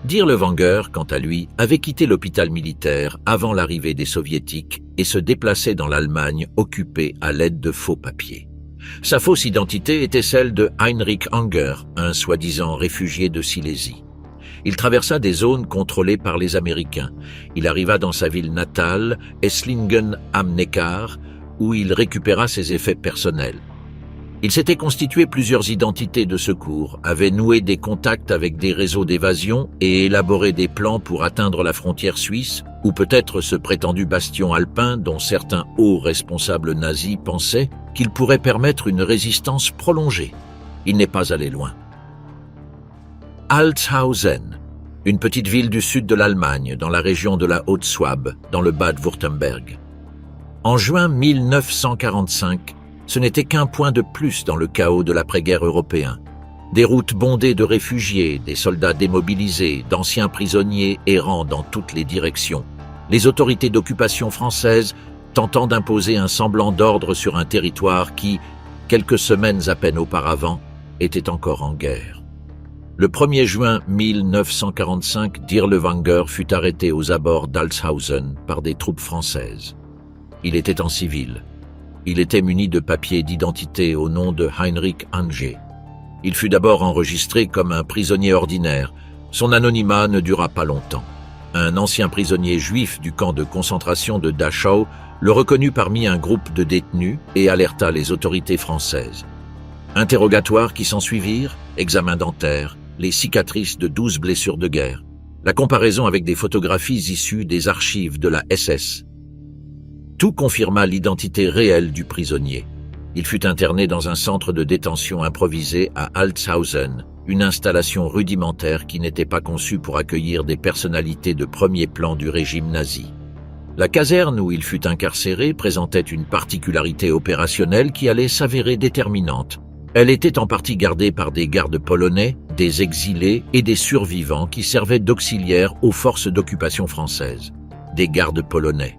Dirlewanger, quant à lui, avait quitté l'hôpital militaire avant l'arrivée des soviétiques et se déplaçait dans l'Allemagne occupée à l'aide de faux papiers. Sa fausse identité était celle de Heinrich Anger, un soi-disant réfugié de Silésie. Il traversa des zones contrôlées par les Américains. Il arriva dans sa ville natale, Esslingen am Neckar, où il récupéra ses effets personnels. Il s'était constitué plusieurs identités de secours, avait noué des contacts avec des réseaux d'évasion et élaboré des plans pour atteindre la frontière suisse, ou peut-être ce prétendu bastion alpin dont certains hauts responsables nazis pensaient qu'il pourrait permettre une résistance prolongée. Il n'est pas allé loin. Altshausen, une petite ville du sud de l'Allemagne, dans la région de la Haute-Souabe, dans le Bade-Wurtemberg. En juin 1945, ce n'était qu'un point de plus dans le chaos de l'après-guerre européen. Des routes bondées de réfugiés, des soldats démobilisés, d'anciens prisonniers errant dans toutes les directions. Les autorités d'occupation françaises tentant d'imposer un semblant d'ordre sur un territoire qui, quelques semaines à peine auparavant, était encore en guerre. Le 1er juin 1945, Dirlewanger fut arrêté aux abords d'Alshausen par des troupes françaises. Il était en civil. Il était muni de papiers d'identité au nom de Heinrich Hanger. Il fut d'abord enregistré comme un prisonnier ordinaire. Son anonymat ne dura pas longtemps. Un ancien prisonnier juif du camp de concentration de Dachau le reconnut parmi un groupe de détenus et alerta les autorités françaises. Interrogatoires qui s'ensuivirent, examen dentaire, les cicatrices de 12 blessures de guerre, la comparaison avec des photographies issues des archives de la SS. Tout confirma l'identité réelle du prisonnier. Il fut interné dans un centre de détention improvisé à Altshausen, une installation rudimentaire qui n'était pas conçue pour accueillir des personnalités de premier plan du régime nazi. La caserne où il fut incarcéré présentait une particularité opérationnelle qui allait s'avérer déterminante. Elle était en partie gardée par des gardes polonais, des exilés et des survivants qui servaient d'auxiliaires aux forces d'occupation françaises. Des gardes polonais.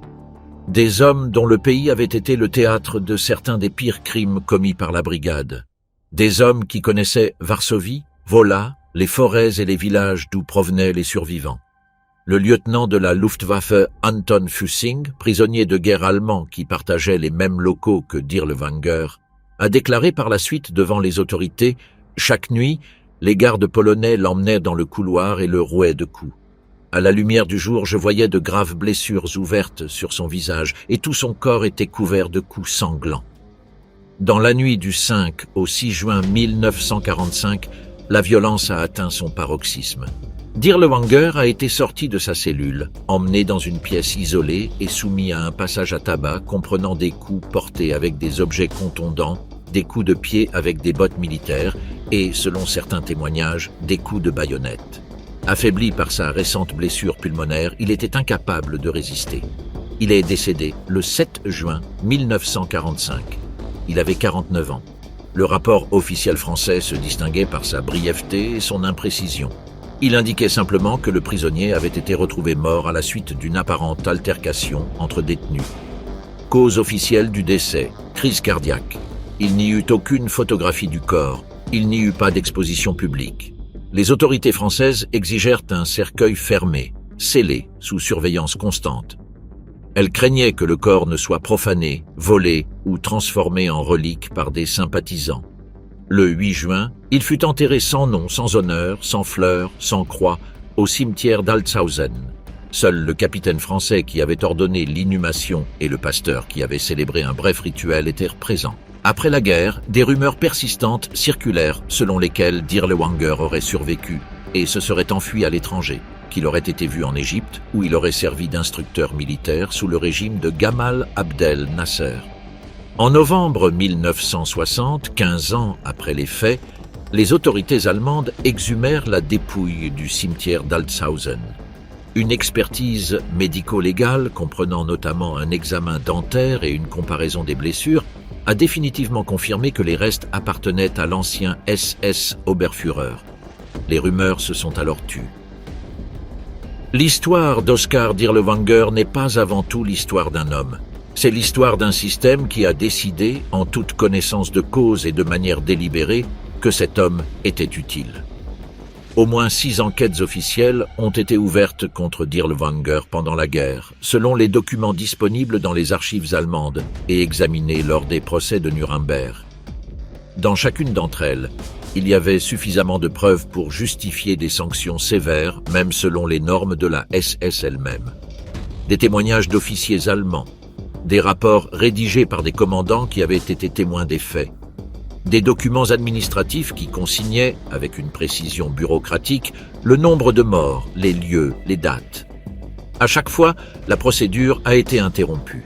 Des hommes dont le pays avait été le théâtre de certains des pires crimes commis par la brigade. Des hommes qui connaissaient Varsovie, Wola, les forêts et les villages d'où provenaient les survivants. Le lieutenant de la Luftwaffe Anton Füssing, prisonnier de guerre allemand qui partageait les mêmes locaux que Dirlewanger, a déclaré par la suite devant les autorités « Chaque nuit, les gardes polonais l'emmenaient dans le couloir et le rouaient de coups. À la lumière du jour, je voyais de graves blessures ouvertes sur son visage et tout son corps était couvert de coups sanglants. » Dans la nuit du 5 au 6 juin 1945, la violence a atteint son paroxysme. Dirlewanger a été sorti de sa cellule, emmené dans une pièce isolée et soumis à un passage à tabac comprenant des coups portés avec des objets contondants, des coups de pied avec des bottes militaires et, selon certains témoignages, des coups de baïonnette. Affaibli par sa récente blessure pulmonaire, il était incapable de résister. Il est décédé le 7 juin 1945. Il avait 49 ans. Le rapport officiel français se distinguait par sa brièveté et son imprécision. Il indiquait simplement que le prisonnier avait été retrouvé mort à la suite d'une apparente altercation entre détenus. Cause officielle du décès, crise cardiaque. Il n'y eut aucune photographie du corps, il n'y eut pas d'exposition publique. Les autorités françaises exigèrent un cercueil fermé, scellé, sous surveillance constante. Elles craignaient que le corps ne soit profané, volé ou transformé en relique par des sympathisants. Le 8 juin, il fut enterré sans nom, sans honneur, sans fleurs, sans croix, au cimetière d'Altshausen. Seul le capitaine français qui avait ordonné l'inhumation et le pasteur qui avait célébré un bref rituel étaient présents. Après la guerre, des rumeurs persistantes circulèrent selon lesquelles Dirlewanger aurait survécu et se serait enfui à l'étranger, qu'il aurait été vu en Égypte où il aurait servi d'instructeur militaire sous le régime de Gamal Abdel Nasser. En novembre 1960, 15 ans après les faits, les autorités allemandes exhumèrent la dépouille du cimetière d'Altshausen. Une expertise médico-légale, comprenant notamment un examen dentaire et une comparaison des blessures, a définitivement confirmé que les restes appartenaient à l'ancien SS Oberführer. Les rumeurs se sont alors tues. L'histoire d'Oskar Dirlewanger n'est pas avant tout l'histoire d'un homme. C'est l'histoire d'un système qui a décidé, en toute connaissance de cause et de manière délibérée, que cet homme était utile. Au moins 6 enquêtes officielles ont été ouvertes contre Dirlewanger pendant la guerre, selon les documents disponibles dans les archives allemandes et examinés lors des procès de Nuremberg. Dans chacune d'entre elles, il y avait suffisamment de preuves pour justifier des sanctions sévères, même selon les normes de la SS elle-même. Des témoignages d'officiers allemands, des rapports rédigés par des commandants qui avaient été témoins des faits, des documents administratifs qui consignaient, avec une précision bureaucratique, le nombre de morts, les lieux, les dates. À chaque fois, la procédure a été interrompue.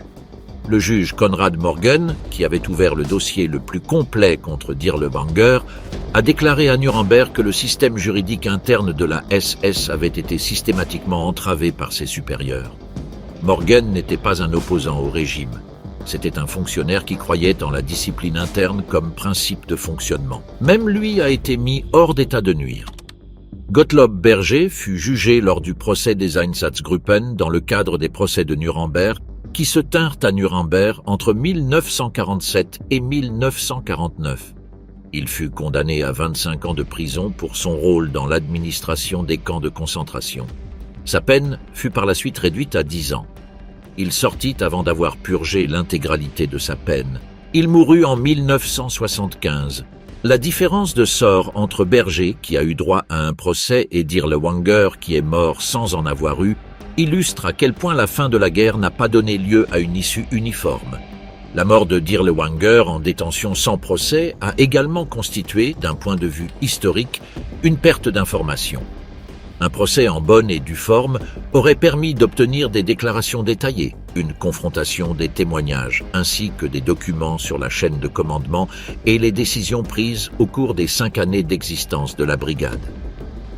Le juge Konrad Morgen, qui avait ouvert le dossier le plus complet contre Dirlewanger, a déclaré à Nuremberg que le système juridique interne de la SS avait été systématiquement entravé par ses supérieurs. Morgen n'était pas un opposant au régime. C'était un fonctionnaire qui croyait en la discipline interne comme principe de fonctionnement. Même lui a été mis hors d'état de nuire. Gottlob Berger fut jugé lors du procès des Einsatzgruppen dans le cadre des procès de Nuremberg qui se tinrent à Nuremberg entre 1947 et 1949. Il fut condamné à 25 ans de prison pour son rôle dans l'administration des camps de concentration. Sa peine fut par la suite réduite à 10 ans. Il sortit avant d'avoir purgé l'intégralité de sa peine. Il mourut en 1975. La différence de sort entre Berger, qui a eu droit à un procès, et Dirlewanger, qui est mort sans en avoir eu, illustre à quel point la fin de la guerre n'a pas donné lieu à une issue uniforme. La mort de Dirlewanger en détention sans procès a également constitué, d'un point de vue historique, une perte d'information. Un procès en bonne et due forme aurait permis d'obtenir des déclarations détaillées, une confrontation des témoignages, ainsi que des documents sur la chaîne de commandement et les décisions prises au cours des 5 années d'existence de la brigade.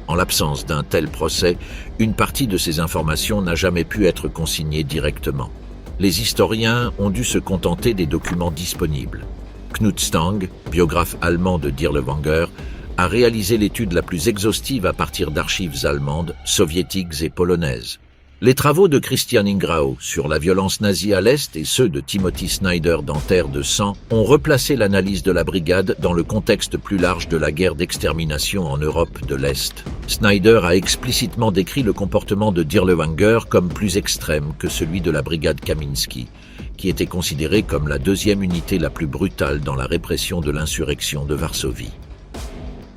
En l'absence d'un tel procès, une partie de ces informations n'a jamais pu être consignée directement. Les historiens ont dû se contenter des documents disponibles. Knut Stang, biographe allemand de Dirlewanger, a réalisé l'étude la plus exhaustive à partir d'archives allemandes, soviétiques et polonaises. Les travaux de Christian Ingrao sur la violence nazie à l'Est et ceux de Timothy Snyder dans Terre de sang ont replacé l'analyse de la brigade dans le contexte plus large de la guerre d'extermination en Europe de l'Est. Snyder a explicitement décrit le comportement de Dirlewanger comme plus extrême que celui de la brigade Kamiński, qui était considérée comme la deuxième unité la plus brutale dans la répression de l'insurrection de Varsovie.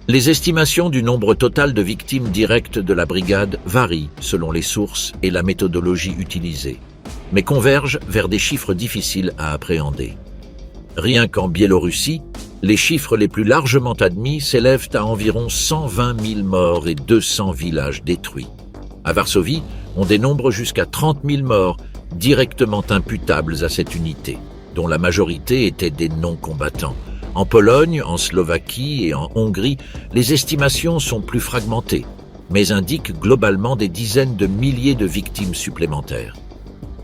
Les estimations du nombre total de victimes directes de la brigade varient selon les sources et la méthodologie utilisée, mais convergent vers des chiffres difficiles à appréhender. Rien qu'en Biélorussie, les chiffres les plus largement admis s'élèvent à environ 120 000 morts et 200 villages détruits. À Varsovie, on dénombre jusqu'à 30 000 morts directement imputables à cette unité, dont la majorité étaient des non-combattants. En Pologne, en Slovaquie et en Hongrie, les estimations sont plus fragmentées, mais indiquent globalement des dizaines de milliers de victimes supplémentaires.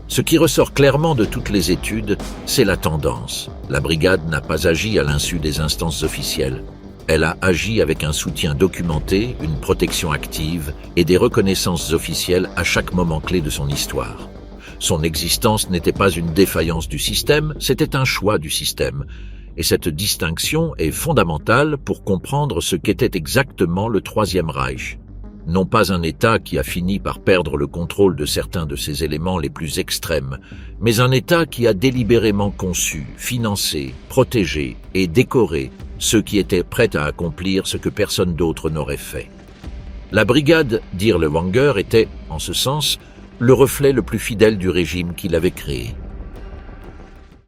Ce qui ressort clairement de toutes les études, c'est la tendance. La brigade n'a pas agi à l'insu des instances officielles. Elle a agi avec un soutien documenté, une protection active et des reconnaissances officielles à chaque moment clé de son histoire. Son existence n'était pas une défaillance du système, c'était un choix du système. Et cette distinction est fondamentale pour comprendre ce qu'était exactement le Troisième Reich. Non pas un État qui a fini par perdre le contrôle de certains de ses éléments les plus extrêmes, mais un État qui a délibérément conçu, financé, protégé et décoré ceux qui étaient prêts à accomplir ce que personne d'autre n'aurait fait. La brigade Dirlewanger était, en ce sens, le reflet le plus fidèle du régime qu'il avait créé.